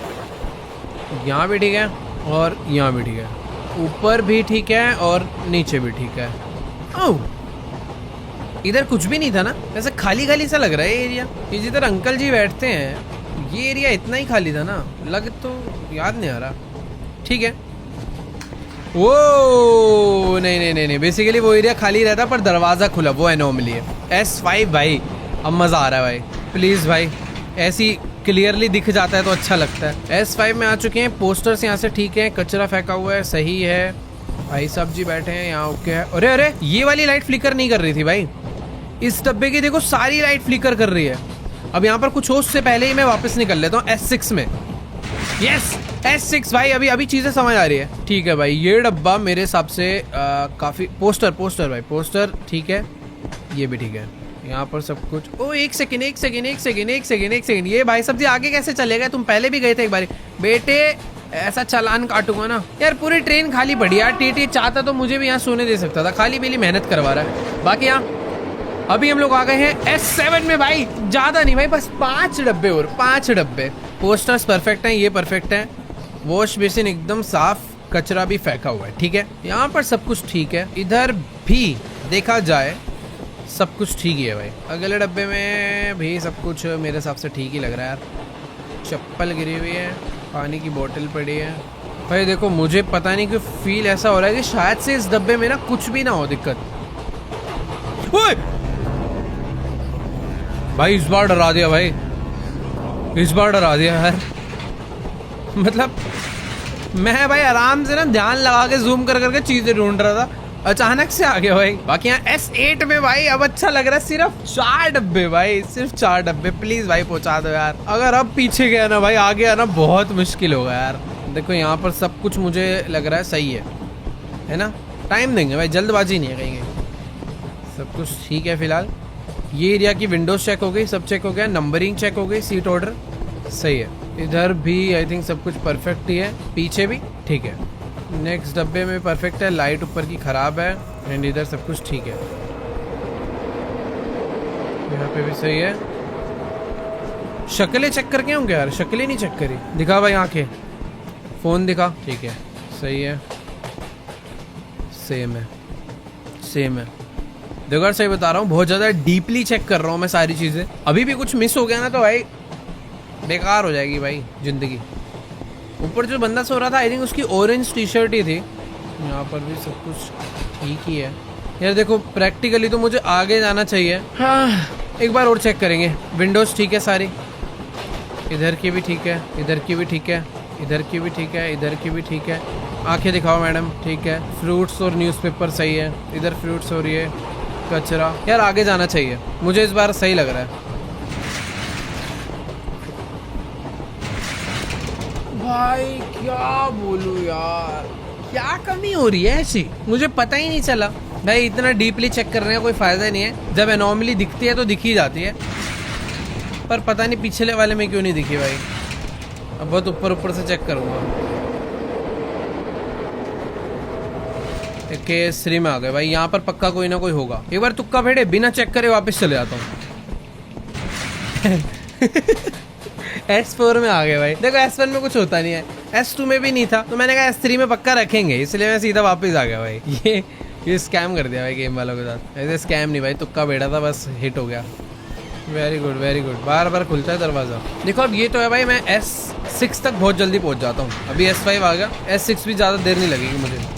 A: यहाँ भी ठीक है और यहाँ भी ठीक है, ऊपर भी ठीक है और नीचे भी ठीक है। ओह इधर कुछ भी नहीं था ना, वैसे खाली खाली सा लग रहा है एरिया। ये जिधर अंकल जी बैठते हैं ये एरिया इतना ही खाली था ना, लग तो याद नहीं आ रहा। ठीक है, वो नहीं, बेसिकली वो एरिया खाली रहता पर दरवाज़ा खुला, वो एनोमली है। S5 भाई, अब मज़ा आ रहा है भाई। प्लीज़ भाई, ऐसी क्लियरली दिख जाता है तो अच्छा लगता है। S5 में आ चुके हैं, पोस्टर्स यहाँ से ठीक है, कचरा फेंका हुआ है, सही है भाई। सब जी बैठे हैं यहाँ, ओके है। अरे ये वाली लाइट फ्लिकर नहीं कर रही थी भाई, इस डब्बे की देखो सारी लाइट फ्लिकर कर रही है। अब यहाँ पर कुछ हो उससे पहले ही मैं वापस निकल लेता हूँ S6 में। यस S6 भाई, अभी चीजें समझ आ रही है। ठीक है भाई, ये डब्बा मेरे हिसाब से काफी पोस्टर भाई, पोस्टर ठीक है, ये भी ठीक है। यहाँ पर सब कुछ, ओ एक सेकेंड, ये भाई साहब जी आगे कैसे चलेगा? तुम पहले भी गए थे एक बार बेटे, ऐसा चालान काटूंगा ना यार। पूरी ट्रेन खाली पड़ी यार। टीटी चाहता तो मुझे भी यहाँ सोने दे सकता था, खाली पीली मेहनत करवा रहा है। बाकी यहाँ अभी हम लोग आ गए हैं S7 में भाई, ज्यादा नहीं भाई, बस 5 डब्बे और 5 डब्बे। पोस्टर्स परफेक्ट हैं, ये परफेक्ट है, वॉश बेसिन एकदम साफ, कचरा भी फेंका हुआ है, ठीक है। यहाँ पर सब कुछ ठीक है, इधर भी देखा जाए सब कुछ ठीक ही है भाई। अगले डब्बे में भी सब कुछ मेरे हिसाब से ठीक ही लग रहा है यार। चप्पल गिरी हुई है, पानी की बोतल पड़ी है भाई। देखो मुझे पता नहीं क्यों फील ऐसा हो रहा है कि शायद से इस डब्बे में ना कुछ भी ना हो दिक्कत। ओए भाई इस बार डरा दिया भाई, इस बार डरा दिया यार। मतलब मैं भाई आराम से ना ध्यान लगा के जूम कर करके चीजें ढूंढ रहा था, अचानक से आ गया भाई। बाकी यहाँ S8 में भाई अब अच्छा लग रहा है, सिर्फ 4 डब्बे भाई, सिर्फ 4 डब्बे। प्लीज भाई पहुंचा दो यार, अगर अब पीछे गया ना भाई, आगे आना बहुत मुश्किल होगा यार। देखो यहाँ पर सब कुछ मुझे लग रहा है सही है ना। टाइम देंगे भाई, जल्दबाजी नहीं है कहीं। सब कुछ ठीक है फिलहाल। ये एरिया की विंडोज चेक हो गई, सब चेक हो गया, नंबरिंग चेक हो गई, सीट ऑर्डर सही है। इधर भी आई थिंक सब कुछ परफेक्ट ही है, पीछे भी ठीक है। नेक्स्ट डब्बे में परफेक्ट है, लाइट ऊपर की खराब है, एंड इधर सब कुछ ठीक है। यहाँ पे भी सही है। शक्लें चेक करके होंगे यार, शक्लें नहीं चेक करी। दिखा भाई आंखें, फोन दिखा, ठीक है सही है, सेम है, सेम है। देखो यार सही बता रहा हूँ, बहुत ज्यादा डीपली चेक कर रहा हूँ मैं सारी चीजें। अभी भी कुछ मिस हो गया ना तो भाई बेकार हो जाएगी भाई जिंदगी। ऊपर जो बंदा सो रहा था आई थिंक उसकी ऑरेंज टी शर्ट ही थी। यहाँ पर भी सब कुछ ठीक ही है यार। देखो प्रैक्टिकली तो मुझे आगे जाना चाहिए। हाँ एक बार और चेक करेंगे। विंडोज ठीक है सारी, इधर की भी ठीक है, इधर की भी ठीक है, इधर की भी ठीक है, इधर की भी ठीक है। आंखें दिखाओ मैडम, ठीक है। फ्रूट्स और न्यूज़पेपर सही है, इधर फ्रूट्स और ये कचरा। यार आगे जाना चाहिए, मुझे इस बार सही लग रहा है भाई। क्या बोलूं यार, क्या कमी हो रही है ऐसी, मुझे पता ही नहीं चला भाई। इतना डीपली चेक करने का कोई फायदा नहीं है। जब एनॉमली दिखती है तो दिख ही जाती है, पर पता नहीं पिछले वाले में क्यों नहीं दिखी भाई। अब बहुत ऊपर ऊपर से चेक करूंगा। केस3 में आ गए भाई, यहाँ पर पक्का कोई ना कोई होगा। एक बार तुक्का फेंटे बिना चेक करे वापस चले जाता हूँ। S4 में आ गए भाई। देखो S1 में कुछ होता नहीं है, S2 में भी नहीं था, तो मैंने कहा S3 में पक्का रखेंगे, इसलिए मैं सीधा वापस आ गया भाई। ये स्कैम कर दिया भाई गेम वालों के साथ। ऐसे स्कैम नहीं भाई, तुक्का बैठा था बस, हिट हो गया। Very good very good. बार बार खुलता है दरवाजा। देखो अब ये तो है भाई, मैं S6 तक बहुत जल्दी पहुंच जाता हूँ। अभी S5 आ गया, S6 भी ज़्यादा देर नहीं लगेगी मुझे।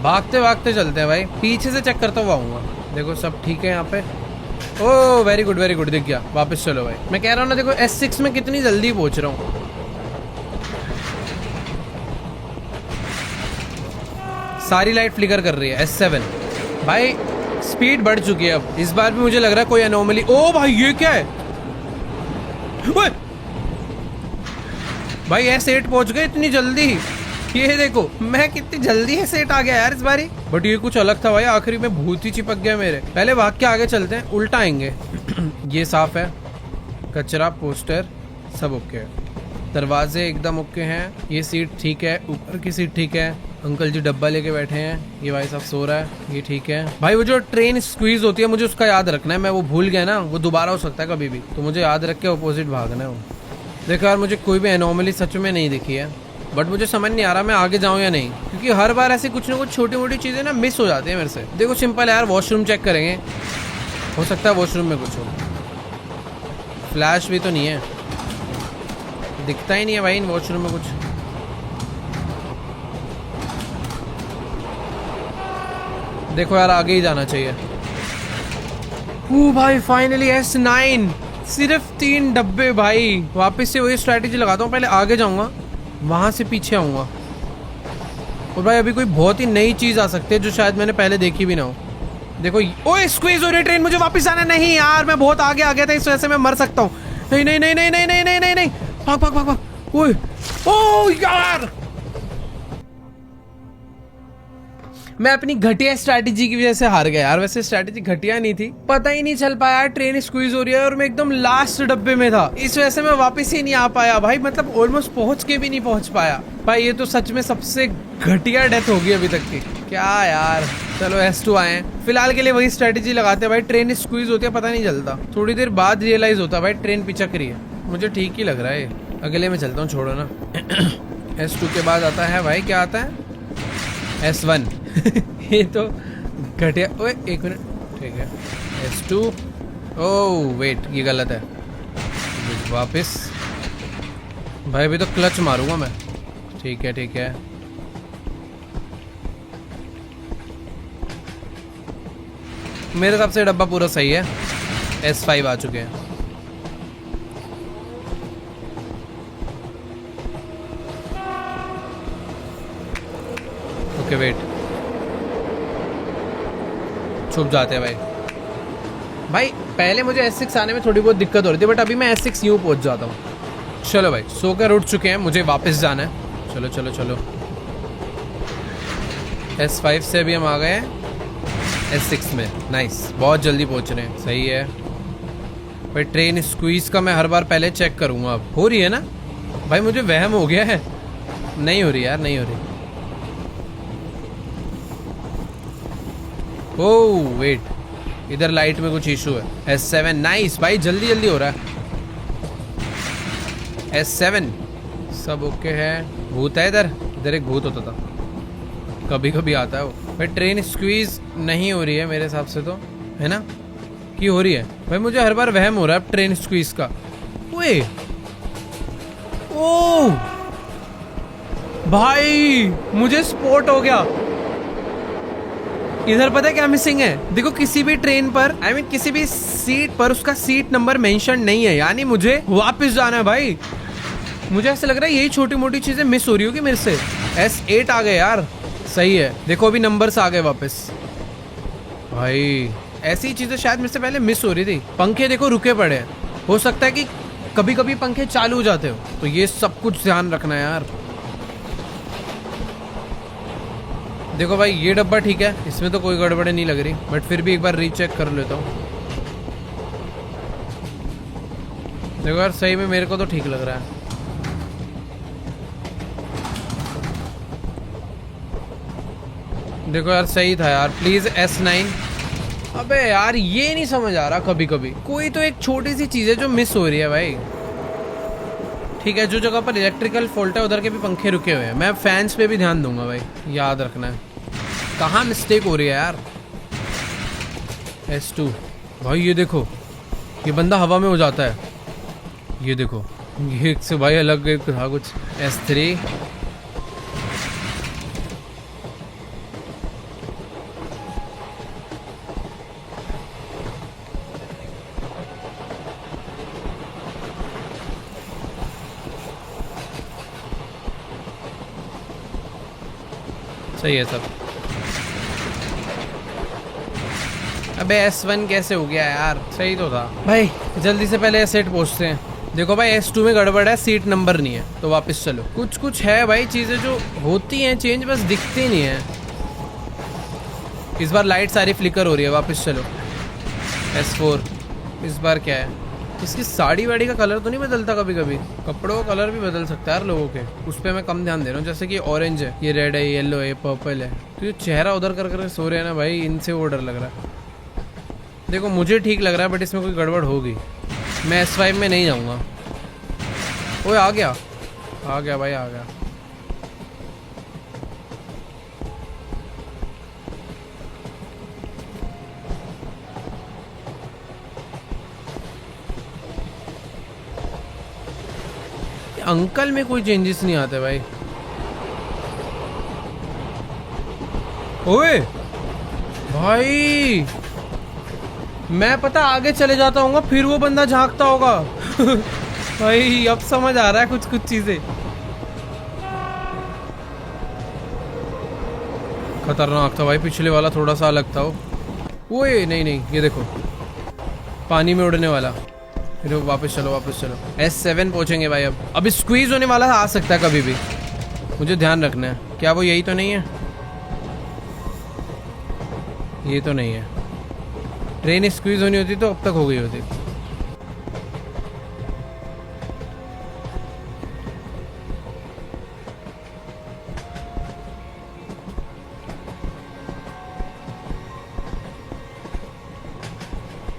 A: भागते भागते चलते हैं भाई, पीछे से चेक करता हुआ आऊँगा। देखो सब ठीक है यहाँ पे। ओह वेरी गुड दिख गया। वापस चलो भाई, मैं कह रहा हूँ ना, देखो S6 में कितनी जल्दी पहुंच रहा हूँ। सारी लाइट फ्लिकर कर रही है। S7 भाई स्पीड बढ़ चुकी है अब। इस बार भी मुझे लग रहा है कोई एनोमली। ओ भाई ये क्या है? ओए भाई S8 पहुंच गए इतनी जल्दी। ये देखो मैं कितनी जल्दी S8 आ गया यार इस बारी। बट ये कुछ अलग था भाई, आखिरी में भूत ही चिपक गया मेरे। पहले भाग के आगे चलते हैं, उल्टा आएंगे। ये साफ है, कचरा पोस्टर सब ओके है, दरवाजे एकदम ओके हैं। ये सीट ठीक है, ऊपर की सीट ठीक है। अंकल जी डब्बा लेके बैठे हैं, ये भाई साहब सो रहा है, ये ठीक है। भाई वो जो ट्रेन स्क्वीज होती है मुझे उसका याद रखना है, मैं वो भूल गया ना, वो दोबारा हो सकता है कभी भी, तो मुझे याद रख के अपोजिट भागना है वो। देखो यार मुझे कोई भी एनोमली सच में नहीं दिखी है, बट मुझे समझ नहीं आ रहा मैं आगे जाऊं या नहीं, क्योंकि हर बार ऐसी कुछ ना कुछ छोटी मोटी चीजें ना मिस हो जाती है मेरे से। देखो सिंपल है यार, वॉशरूम चेक करेंगे, हो सकता है वॉशरूम में कुछ हो। फ्लैश भी तो नहीं है, दिखता ही नहीं है भाई इन वॉशरूम में कुछ। देखो यार आगे ही जाना चाहिए। ओ भाई फाइनली S9, सिर्फ 3 डब्बे भाई। वापस से वही स्ट्रैटेजी लगाता हूँ, पहले आगे जाऊंगा, वहां से पीछे आऊंगा। और भाई अभी कोई बहुत ही नई चीज आ सकती है जो शायद मैंने पहले देखी भी ना हो। देखो ओए स्क्वीज हो रही ट्रेन, मुझे वापस आना। नहीं यार मैं बहुत आगे आ गया था, इस वजह से मैं मर सकता हूँ। नहीं नहीं नहीं नहीं नहीं नहीं नहीं नहीं नहीं, भाग भाग भाग भाग। ओए ओ यार, मैं अपनी घटिया स्ट्रैटेजी की वजह से हार गया यार। वैसे स्ट्रैटेजी घटिया नहीं थी, पता ही नहीं चल पाया ट्रेन स्क्वीज हो रही है और मैं एकदम लास्ट डब्बे में था, इस वजह से मैं वापस ही नहीं आ पाया भाई। मतलब ऑलमोस्ट पहुंच के भी नहीं पहुंच पाया भाई। ये तो सच में सबसे घटिया डेथ होगी अभी तक की। क्या यार, चलो S2 आए। फिलहाल के लिए वही स्ट्रैटेजी लगाते हैं भाई। ट्रेन स्क्वीज होती है पता नहीं चलता, थोड़ी देर बाद रियलाइज होता है भाई ट्रेन पिचक रही है। मुझे ठीक ही लग रहा है। अगले में चलता हूँ, छोड़ो ना। S2 के बाद आता है भाई, क्या आता है? S1। ये तो घटिया। ओए एक मिनट, ठीक है। S2। ओह वेट, ये गलत है। वापस भाई, अभी तो क्लच मारूंगा मैं। ठीक है ठीक है। मेरे हिसाब से डब्बा पूरा सही है। S5 आ चुके हैं। ओके वेट, छुप जाते हैं भाई। पहले मुझे S6 आने में थोड़ी बहुत दिक्कत हो रही थी, बट अभी मैं S6 यूं पहुंच जाता हूँ। चलो भाई, सोकर उठ चुके हैं, मुझे वापस जाना है। चलो चलो चलो। S5 से भी हम आ गए हैं S6 में। नाइस, बहुत जल्दी पहुंच रहे हैं। सही है भाई। ट्रेन स्क्वीज का मैं हर बार पहले चेक करूंगा। अब हो रही है ना भाई? मुझे वहम हो गया है। नहीं हो रही यार, नहीं हो रही। ओह वेट, इधर लाइट में कुछ इशू है। S7 नाइस भाई, जल्दी जल्दी हो रहा है। S7 सब ओके है। भूत है इधर? इधर एक भूत होता था, कभी कभी आता है वो भाई। ट्रेन स्क्वीज नहीं हो रही है मेरे हिसाब से, तो है ना कि हो रही है भाई? मुझे हर बार वहम हो रहा है अब ट्रेन स्क्वीज का। ओए ओह भाई, मुझे स्पॉट हो गया। इधर पता है क्या मिसिंग है? देखो किसी भी ट्रेन पर, I mean, किसी भी सीट पर उसका सीट नंबर मेंशन नहीं है, यानी मुझे वापस जाना है भाई। मुझे ऐसा लग रहा है यही छोटी मोटी चीजें मिस हो रही होगी मेरे से। S8 आ गए यार, सही है। देखो अभी नंबर्स आ गए वापस भाई। ऐसी चीजें शायद मेरे से पहले मिस हो रही थी। पंखे देखो रुके पड़े हैं, हो सकता है कि कभी कभी पंखे चालू हो जाते हो, तो ये सब कुछ ध्यान रखना है यार। देखो भाई ये डब्बा ठीक है, इसमें तो कोई गड़बड़ी नहीं लग रही, बट फिर भी एक बार रीचेक कर लेता हूँ। देखो यार सही में मेरे को तो ठीक लग रहा है। देखो यार सही था यार, प्लीज S9। अबे यार ये नहीं समझ आ रहा, कभी कभी कोई तो एक छोटी सी चीज है जो मिस हो रही है भाई। ठीक है, जो जगह पर इलेक्ट्रिकल फॉल्ट है उधर के भी पंखे रुके हुए हैं। मैं फैंस पे भी ध्यान दूंगा भाई, याद रखना है कहाँ मिस्टेक हो रही है यार। S2 भाई, ये देखो ये बंदा हवा में हो जाता है। ये देखो ये एक से भाई अलग था कुछ। S3 सही है सब। अबे S1 कैसे हो गया यार? सही तो था भाई। जल्दी से पहले S8 पहुंचते हैं। देखो भाई S2 में गड़बड़ है, सीट नंबर नहीं है, तो वापस चलो। कुछ कुछ है भाई, चीजें जो होती हैं चेंज, बस दिखती नहीं है। इस बार लाइट सारी फ्लिकर हो रही है। वापस चलो। S4 इस बार क्या है? इसकी साड़ी वाड़ी का कलर तो नहीं बदलता? कभी कभी कपड़ों का कलर भी बदल सकता है यार लोगों के, उस पर मैं कम ध्यान दे रहा हूँ। जैसे कि ऑरेंज है, ये रेड है, येलो है, पर्पल है, तो ये चेहरा उधर कर कर सो रहे हैं ना भाई, इनसे वो डर लग रहा है। देखो मुझे ठीक लग रहा है, बट इसमें कोई गड़बड़ होगी। मैं S5 में नहीं जाऊँगा। ओए आ गया, आ गया भाई, आ गया। अंकल में कोई चेंजेस नहीं आते भाई। ओए भाई, मैं पता आगे चले जाता हूँ, फिर वो बंदा झांकता होगा। भाई अब समझ आ रहा है कुछ कुछ चीजें। खतरनाक था भाई, पिछले वाला थोड़ा सा अलग था वो। ओए नहीं नहीं, ये देखो पानी में उड़ने वाला। फिर वापस चलो वापस चलो। S7 पहुंचेंगे भाई। अब स्क्वीज होने वाला आ सकता है कभी भी, मुझे ध्यान रखना है। क्या वो यही तो नहीं है? ये तो नहीं है। ट्रेन स्क्वीज होनी होती तो अब तक हो गई होती।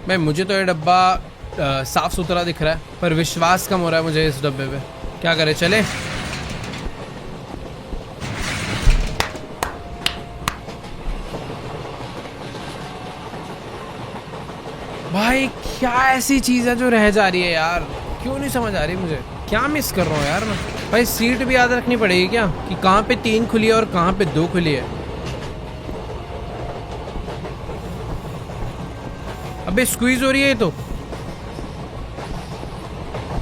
A: भाई मुझे तो ये डब्बा साफ सुथरा दिख रहा है, पर विश्वास कम हो रहा है मुझे इस डब्बे पे। क्या करें, चले? भाई क्या ऐसी चीज है जो रह जा रही है यार? क्यों नहीं समझ आ रही मुझे, क्या मिस कर रहा हूँ यार मैं? भाई सीट भी याद रखनी पड़ेगी क्या, कि कहाँ पे 3 खुली है और कहाँ पे 2 खुली है? अबे स्क्वीज हो रही है ये तो।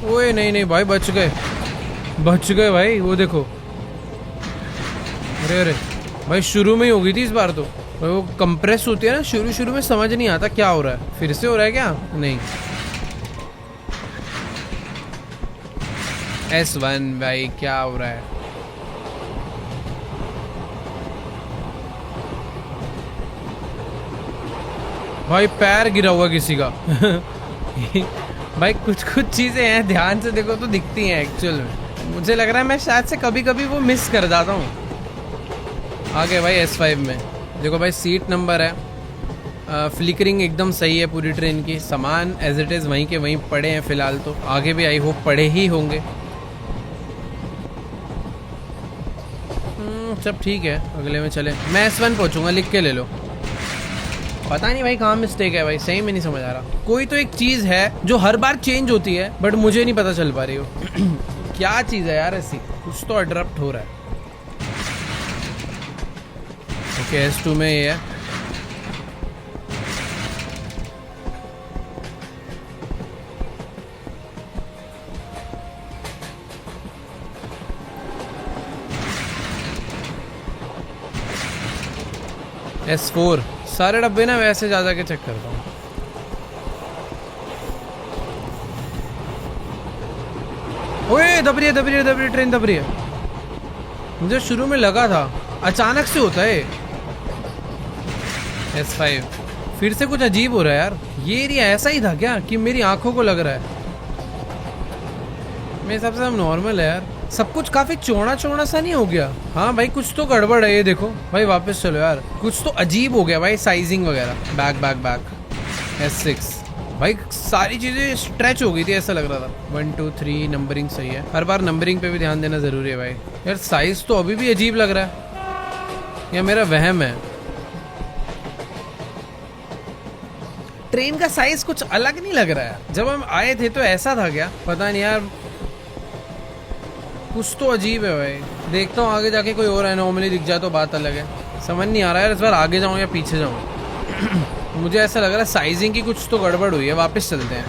A: ओए नहीं नहीं भाई, बच गए भाई। वो देखो, अरे अरे भाई शुरू में ही हो गई थी इस बार तो। भाई वो कंप्रेस होती है ना शुरू में, समझ नहीं आता क्या हो रहा है। फिर से हो रहा है क्या? नहीं। S1 भाई क्या हो रहा है? भाई पैर गिरा हुआ किसी का। भाई कुछ चीजें हैं, ध्यान से देखो तो दिखती हैं एक्चुअल में। मुझे लग रहा है मैं शायद से कभी कभी वो मिस कर जाता हूँ। आगे भाई S5 में देखो भाई, सीट नंबर है। फ्लिकरिंग एकदम सही है पूरी ट्रेन की। सामान एज इट इज वहीं के वहीं पड़े हैं फिलहाल तो, आगे भी आई होप पड़े ही होंगे। सब ठीक है, अगले में चले। मैं S1 पहुंचूंगा, लिख के ले लो। पता नहीं भाई कहाँ मिस्टेक है भाई, सही में नहीं समझ आ रहा। कोई तो एक चीज है जो हर बार चेंज होती है बट मुझे नहीं पता चल पा रही हो। क्या चीज है यार ऐसी? कुछ तो अडरप्ट हो रहा है। ओके S2 में ये है। S4 सारे डब्बे ना वैसे जा के चेक करता हूँ। ओए दब रही है ट्रेन दब रही है। मुझे शुरू में लगा था अचानक से होता है। S5 फिर से कुछ अजीब हो रहा है यार। ये एरिया ऐसा ही था क्या कि मेरी आंखों को लग रहा है? मेरे हिसाब से सब नॉर्मल है यार। सब कुछ काफी चौड़ा सा नहीं हो गया? हाँ भाई कुछ तो गड़बड़ है। ये देखो भाई वापस चलो यार, कुछ तो अजीब हो गया भाई, साइजिंग वगैरह। बैक S6 भाई सारी चीजें स्ट्रेच हो गई थी, ऐसा लग रहा था। 1 2 3 नंबरिंग सही है। हर बार नंबरिंग पे भी ध्यान देना जरूरी है भाई। यार साइज तो अभी भी अजीब लग रहा है, या मेरा वहम है? ट्रेन का साइज कुछ अलग नहीं लग रहा है। जब हम आए थे तो ऐसा था क्या? पता नहीं यार, कुछ तो अजीब है भाई। देखता हूँ आगे जाके कोई और एनोमली दिख जाए तो बात अलग है। समझ नहीं आ रहा है इस बार आगे जाऊँ या पीछे जाऊँ। मुझे ऐसा लग रहा है साइजिंग की कुछ तो गड़बड़ हुई है। वापस चलते हैं।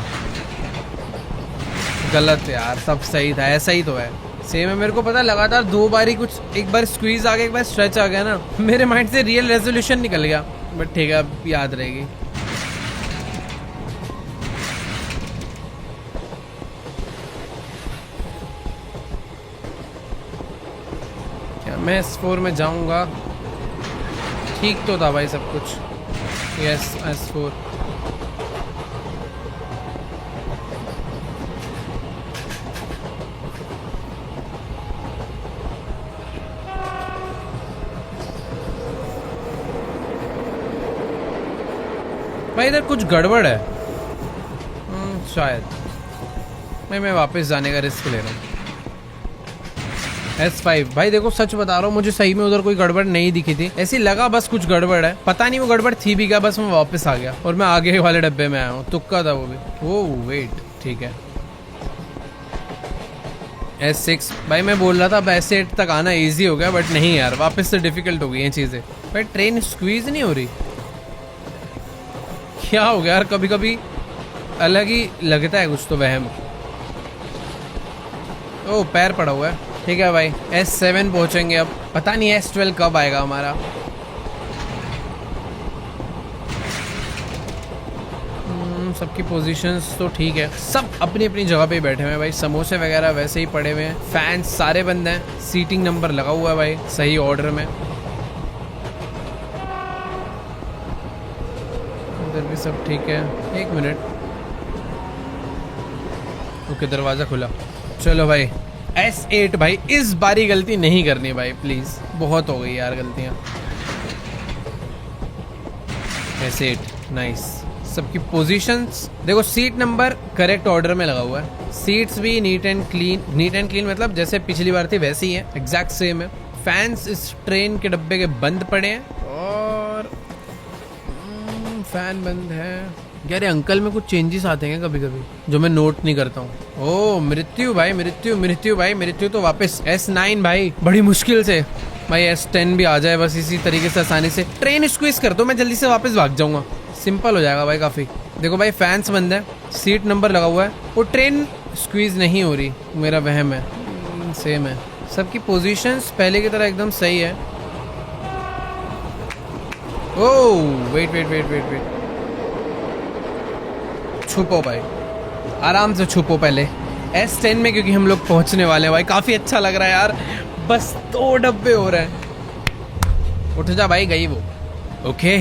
A: गलत यार, सब सही था, ऐसा ही तो है। सेम है, मेरे को पता लगातार 2 बार ही कुछ, एक बार स्क्वीज आ गया, एक बार स्ट्रेच आ गया ना, मेरे माइंड से रियल रेजोल्यूशन निकल गया। बट ठीक है, अब याद रहेगी। क्या मैं S4 में जाऊंगा? ठीक तो था भाई सब कुछ। Yes S4। भाई इधर कुछ गड़बड़ है शायद। मैं वापस जाने का रिस्क ले रहा हूँ। S5 भाई देखो, सच बता रहा हूँ, मुझे सही में उधर कोई गड़बड़ नहीं दिखी थी। ऐसी लगा बस कुछ गड़बड़ है। पता नहीं वो गड़बड़ थी भी क्या, बस मैं वापस आ गया और मैं आगे वाले डब्बे में आया हूँ। तुक्का था वो भी। वो वेट, ठीक है। S6 भाई मैं बोल रहा था अब S8 तक आना इजी हो गया, बट नहीं यार, वापस से डिफिकल्ट हो गई हैं चीजें। भाई ट्रेन स्क्वीज नहीं हो रही, क्या हो गया यार? कभी कभी अलग ही लगता है कुछ तो वहम। ओ पैर पड़ा हुआ है। ठीक है भाई S7 पहुंचेंगे अब। पता नहीं S12 कब आएगा हमारा। सबकी पोजीशंस तो ठीक है, सब अपनी अपनी जगह पे बैठे हुए हैं भाई। समोसे वगैरह वैसे ही पड़े हुए हैं, फैंस सारे बंद हैं, सीटिंग नंबर लगा हुआ है भाई सही ऑर्डर में। इधर भी सब ठीक है। एक मिनट, ओके दरवाज़ा खुला। चलो भाई S8 भाई, इस बारी गलती नहीं करनी भाई प्लीज़, बहुत हो गई यार गलतियाँ। S8 nice. सबकी पोजीशंस देखो, सीट नंबर करेक्ट ऑर्डर में लगा हुआ है, सीट्स भी नीट एंड क्लीन मतलब जैसे पिछली बार थी वैसे ही है, एग्जैक्ट सेम है। फैंस इस ट्रेन के डब्बे के बंद पड़े हैं और फैन बंद है। यार अंकल में कुछ चेंजेस आते हैं कभी कभी जो मैं नोट नहीं करता हूँ। ओ मृत्यु भाई, मृत्यु भाई, मृत्यु तो वापस। S9 भाई बड़ी मुश्किल से भाई, S10 भी आ जाए बस इसी तरीके से आसानी से। ट्रेन स्क्वीज कर दो, मैं जल्दी से वापस भाग जाऊंगा, सिंपल हो जाएगा भाई काफी। देखो भाई फैंस बंद है, सीट नंबर लगा हुआ है, वो ट्रेन स्क्वीज नहीं हो रही, मेरा वहम है। सेम है, सबकी पोजीशंस पहले की तरह एकदम सही है। ओह वेट, छुपो भाई, आराम से छुपो पहले S10 में, क्योंकि हम लोग पहुंचने वाले हैं भाई। काफी अच्छा लग रहा है यार, बस 2 डब्बे हो रहे हैं। उठ जा भाई, गई वो। ओके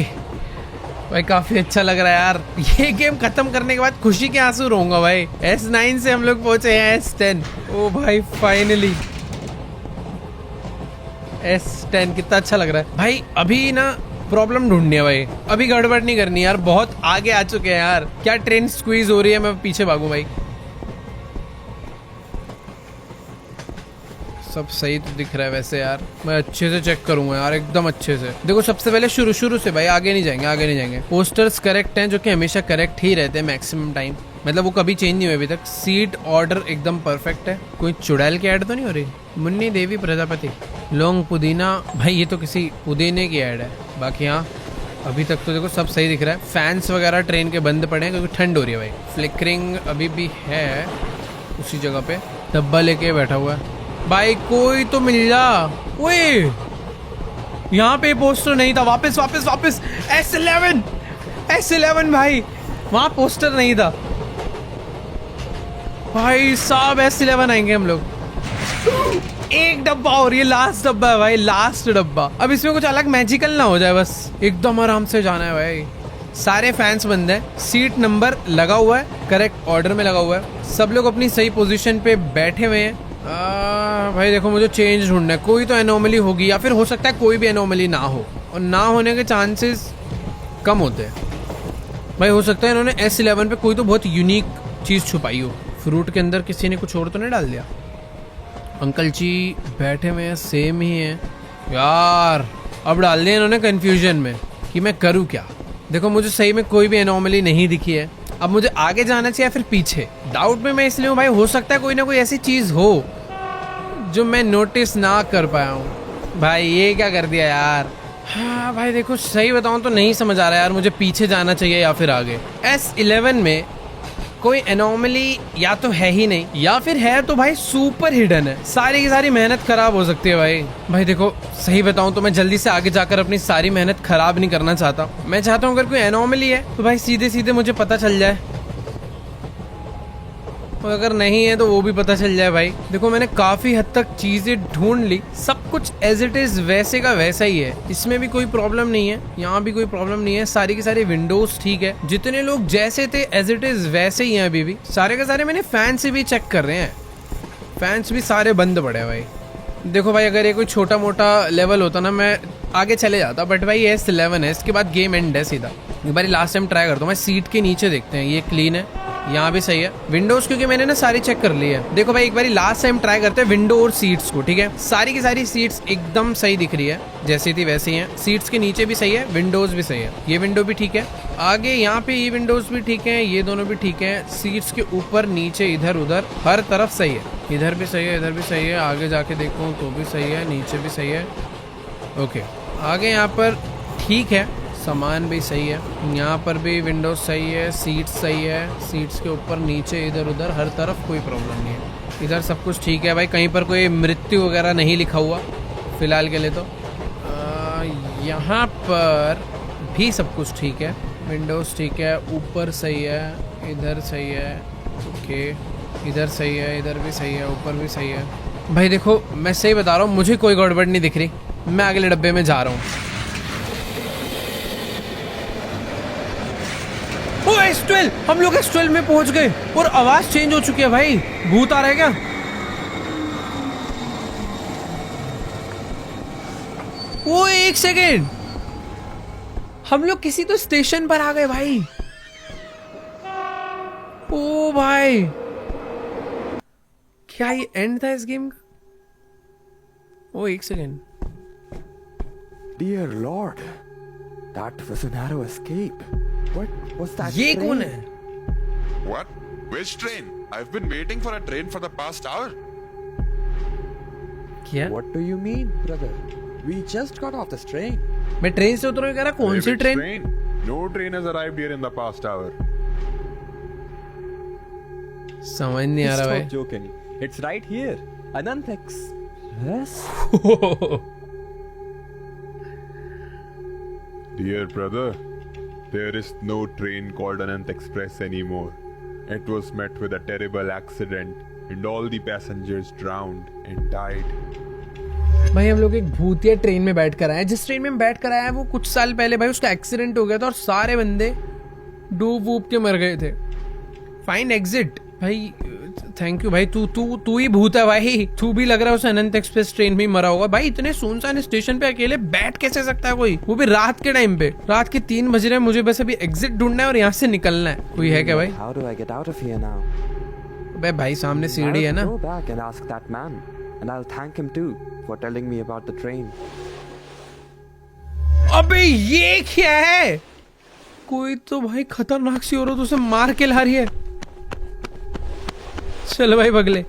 A: भाई काफी अच्छा लग रहा है यार, ये गेम खत्म करने के बाद खुशी के आंसू रोऊंगा भाई। S9 से हम लोग पहुंचे हैं S10। ओ भाई फाइनली S10, कितना अच्छा लग रहा है भाई। अभी ना प्रॉब्लम ढूंढनी है भाई, अभी गड़बड़ नहीं करनी यार, बहुत आगे आ चुके हैं यार। क्या ट्रेन स्क्वीज हो रही है, मैं पीछे भागूं भाई। सब सही तो दिख रहा है वैसे यार, मैं अच्छे से चेक करूंगा यार, एकदम अच्छे से। देखो सबसे पहले शुरू से भाई, आगे नहीं जाएंगे। पोस्टर्स करेक्ट हैं, जो कि हमेशा करेक्ट ही रहते हैं मैक्सिमम टाइम, मतलब वो कभी चेंज नहीं हुए अभी तक। सीट ऑर्डर एकदम परफेक्ट है। कोई चुड़ैल की ऐड तो नहीं हो रही? मुन्नी देवी प्रजापति, लौंग पुदीना, भाई ये तो किसी पुदीने की ऐड है। बाकी हाँ अभी तक तो देखो सब सही दिख रहा है। फैंस वगैरह ट्रेन के बंद पड़े हैं क्योंकि ठंड हो रही है भाई। फ्लिकरिंग अभी भी है उसी जगह पे, डब्बा लेके बैठा हुआ है भाई, कोई तो मिल जा। ओए यहाँ पे पोस्टर नहीं था, वापस S11 भाई, वहाँ पोस्टर नहीं था भाई साहब। S11 आएंगे हम लोग। एक डब्बा और, ये लास्ट डब्बा है भाई, लास्ट डब्बा। अब इसमें कुछ अलग मैजिकल ना हो जाए, बस एकदम आराम से जाना है भाई। सारे फैंस बंद हैं, सीट नंबर लगा हुआ है, करेक्ट ऑर्डर में लगा हुआ है, सब लोग अपनी सही पोजीशन पे बैठे हुए हैं। भाई देखो मुझे चेंज ढूंढना है, कोई तो एनोमली होगी, या फिर हो सकता है कोई भी एनोमली ना हो, और ना होने के चांसेस कम होते हैं भाई। हो सकता है इन्होंने S11 पे कोई तो बहुत यूनिक चीज़ छुपाई हो। फ्रूट के अंदर किसी ने कुछ और तो नहीं डाल दिया? अंकल जी बैठे हुए हैं, सेम ही है यार। अब डाल दिया इन्होंने कंफ्यूजन में कि मैं करूँ क्या। देखो मुझे सही में कोई भी एनोमली नहीं दिखी है, अब मुझे आगे जाना चाहिए या फिर पीछे। डाउट में मैं इसलिए हूँ भाई, हो सकता है कोई ना कोई ऐसी चीज़ हो जो मैं नोटिस ना कर पाया हूँ। भाई ये क्या कर दिया यार। हाँ भाई देखो सही बताऊँ तो नहीं समझ आ रहा यार, मुझे पीछे जाना चाहिए या फिर आगे। S11 में कोई एनोमली या तो है ही नहीं, या फिर है तो भाई सुपर हिडन है। सारी की सारी मेहनत खराब हो सकती है भाई देखो सही बताऊं तो मैं जल्दी से आगे जाकर अपनी सारी मेहनत खराब नहीं करना चाहता। मैं चाहता हूं अगर कोई एनोमली है तो भाई सीधे सीधे मुझे पता चल जाए, और अगर नहीं है तो वो भी पता चल जाए भाई। देखो मैंने काफी हद तक चीजें ढूंढ ली, सब कुछ एज इट इज वैसे का वैसा ही है, इसमें भी कोई प्रॉब्लम नहीं है, यहाँ भी कोई प्रॉब्लम नहीं है। सारी की सारी विंडोज ठीक है, जितने लोग जैसे थे एज इट इज वैसे ही हैं अभी भी। सारे के सारे मैंने फैंस भी चेक कर रहे हैं, फैंस भी सारे बंद पड़े हैं भाई। देखो भाई अगर ये कोई छोटा मोटा लेवल होता ना मैं आगे चले जाता, बट भाई S11 है, इसके बाद गेम एंड है सीधा। एक बार लास्ट टाइम ट्राई करता हूँ मैं। सीट के नीचे देखते हैं, ये क्लीन है, यहाँ भी सही है। विंडोज क्योंकि मैंने ना सारी चेक कर ली है। देखो भाई एक बार लास्ट टाइम ट्राई करते हैं विंडो और सीट्स को, ठीक है। सारी की सारी सीट्स एकदम सही दिख रही है, जैसी थी वैसी हैं। सीट्स के नीचे भी सही है, विंडोज भी सही है, ये विंडो भी ठीक है, आगे यहाँ पे ये विंडोज भी ठीक है, ये दोनों भी ठीक है। सीट्स के ऊपर नीचे इधर उधर हर तरफ सही है, इधर भी सही है, इधर भी सही है। आगे जाके देखो तो भी सही है, नीचे भी सही है। ओके आगे यहाँ पर ठीक है, सामान भी सही है, यहाँ पर भी विंडोज सही है, सीट्स सही है, सीट्स के ऊपर नीचे इधर उधर हर तरफ कोई प्रॉब्लम नहीं है। इधर सब कुछ ठीक है भाई, कहीं पर कोई मृत्यु वगैरह नहीं लिखा हुआ फिलहाल के लिए तो। यहाँ पर भी सब कुछ ठीक है, विंडोज ठीक है, ऊपर सही है, इधर सही है, ओके इधर सही है, इधर भी सही है, ऊपर भी सही है। भाई देखो मैं सही बता रहा हूँ, मुझे कोई गड़बड़ नहीं दिख रही, मैं अगले डब्बे में जा रहा हूँ। ओ S12, हम लोग S12 में पहुंच गए और आवाज चेंज हो चुकी है भाई। भूत आ रहा है क्या? वो एक सेकेंड, हम लोग किसी तो स्टेशन पर आ गए भाई। ओ भाई क्या ये एंड था इस गेम का? ओ एक second,
B: Dear Lord, that was a narrow escape. What was that?
A: ये
B: train?
A: कौन है?
C: What? Which train? I've been waiting for a train for the past hour.
A: क्या?
B: What do you mean, brother? We just got off this train.
A: मैं train से उतरूं, कह रहा कौन सी
C: Which
A: train?
C: No train has arrived here in the past hour.
A: समझ नहीं आ रहा
B: Stop
A: भाई।
B: joking. It's right here. Anant Express.
C: Dear brother, there is no train called Anant Express anymore. It was met with a terrible accident and all the passengers drowned and died.
A: भाई हम लोग एक भूतिया train में बैठ कर आए हैं। जिस ट्रेन में हम बैठ कर आए हैं वो कुछ साल पहले भाई उसका एक्सीडेंट हो गया था और सारे बंदे डूब वूब के मर गए थे। फाइन एग्जिट भाई, थैंक यू भाई। तू ही भूत है भाई, तू भी लग रहा है उस अनंत एक्सप्रेस ट्रेन में ही मरा होगा भाई। इतने सुनसान स्टेशन पे अकेले बैठ कैसे सकता है कोई, वो भी रात के टाइम पे? रात के 3 बज रहे हैं, मुझे बस अभी एग्जिट ढूंढना है और यहाँ से निकलना है। कोई है क्या भाई?
B: How do I get out of here now?
A: भाई सामने सीढ़ी है ना।
B: I'll go back and ask that man, and I'll thank him too for telling me about the train.
A: अबे ये क्या है? कोई तो भाई खतरनाक सी औरत उसे मार के ला रही है। चल भाई बगले,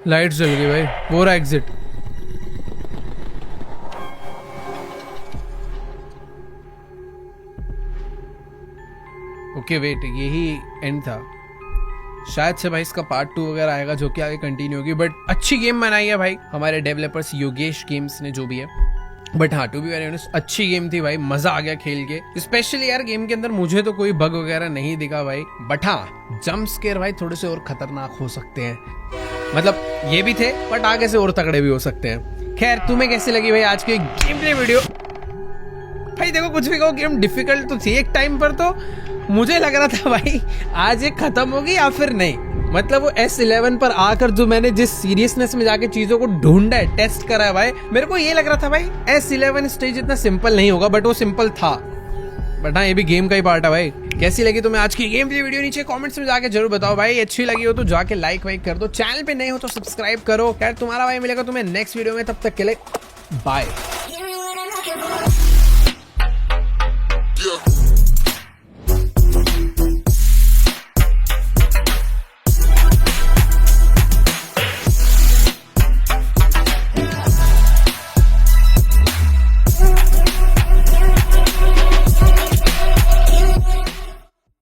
A: लाइट जल गई भाई, वो रहा एग्जिट। ओके वेट, यही एंड था शायद से भाई। इसका पार्ट 2 वगैरह आएगा जो कि आगे कंटिन्यू होगी। बट अच्छी गेम बनाई है भाई हमारे डेवलपर्स योगेश गेम्स ने, जो भी है। बट हाँ, टू बी वेरी ऑनेस्ट अच्छी गेम थी भाई, मजा आ गया खेल के। स्पेशली यार गेम के अंदर मुझे तो कोई बग वगैरह नहीं दिखा भाई। बट हाँ, जंप स्केयर भाई थोड़े से और खतरनाक हो सकते हैं, मतलब ये भी थे बट आगे से और तगड़े भी हो सकते हैं। खैर तुम्हें कैसी लगी भाई आज की गेम प्ले वीडियो? भाई देखो कुछ भी कहो, गेम डिफिकल्ट तो थी एक टाइम पर, तो मुझे लग रहा था भाई आज ये खत्म होगी या फिर नहीं। मतलब वो S11 पर आकर जो मैंने जिस सीरियसनेस में जाके चीजों को ढूंढा है, टेस्ट करा है भाई, मेरे को ये लग रहा था भाई S11 स्टेज इतना सिंपल नहीं होगा, बट वो सिंपल था। बट हाँ, ये भी गेम का ही पार्ट है भाई। कैसी लगी तुम्हें आज की गेम प्ले वीडियो? नीचे कमेंट्स में जाके जरूर बताओ भाई। अच्छी लगी हो तो जाके लाइक वाइक कर दो, चैनल पे नए हो तो सब्सक्राइब करो। खैर तुम्हारा भाई मिलेगा तुम्हें नेक्स्ट वीडियो में, तब तक के लिए बाय।
C: Yeah.